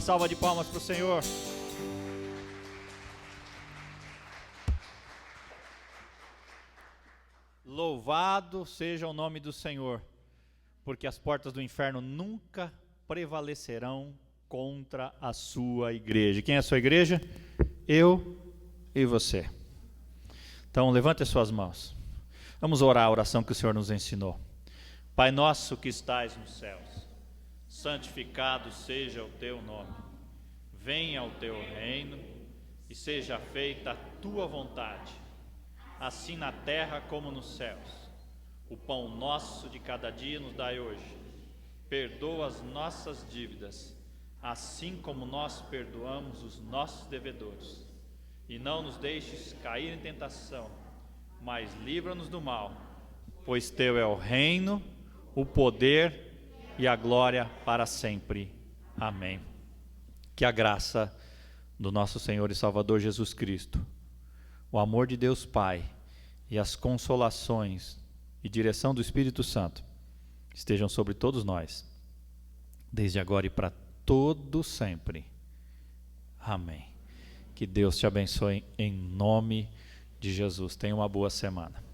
salva de palmas para o Senhor. Louvado seja o nome do Senhor, porque as portas do inferno nunca prevalecerão contra a sua igreja. Quem é a sua igreja? Eu e você. Então levante as suas mãos. Vamos orar a oração que o Senhor nos ensinou. Pai nosso que estais nos céus, santificado seja o teu nome. Venha o teu reino e seja feita a tua vontade, assim na terra como nos céus. O pão nosso de cada dia nos dai hoje. Perdoa as nossas dívidas, assim como nós perdoamos os nossos devedores. E não nos deixes cair em tentação, mas livra-nos do mal, pois teu é o reino, o poder e a glória para sempre. Amém. Que a graça do nosso Senhor e Salvador Jesus Cristo, o amor de Deus Pai e as consolações e direção do Espírito Santo estejam sobre todos nós, desde agora e para todo sempre. Amém. Que Deus te abençoe em nome de Jesus. Tenha uma boa semana.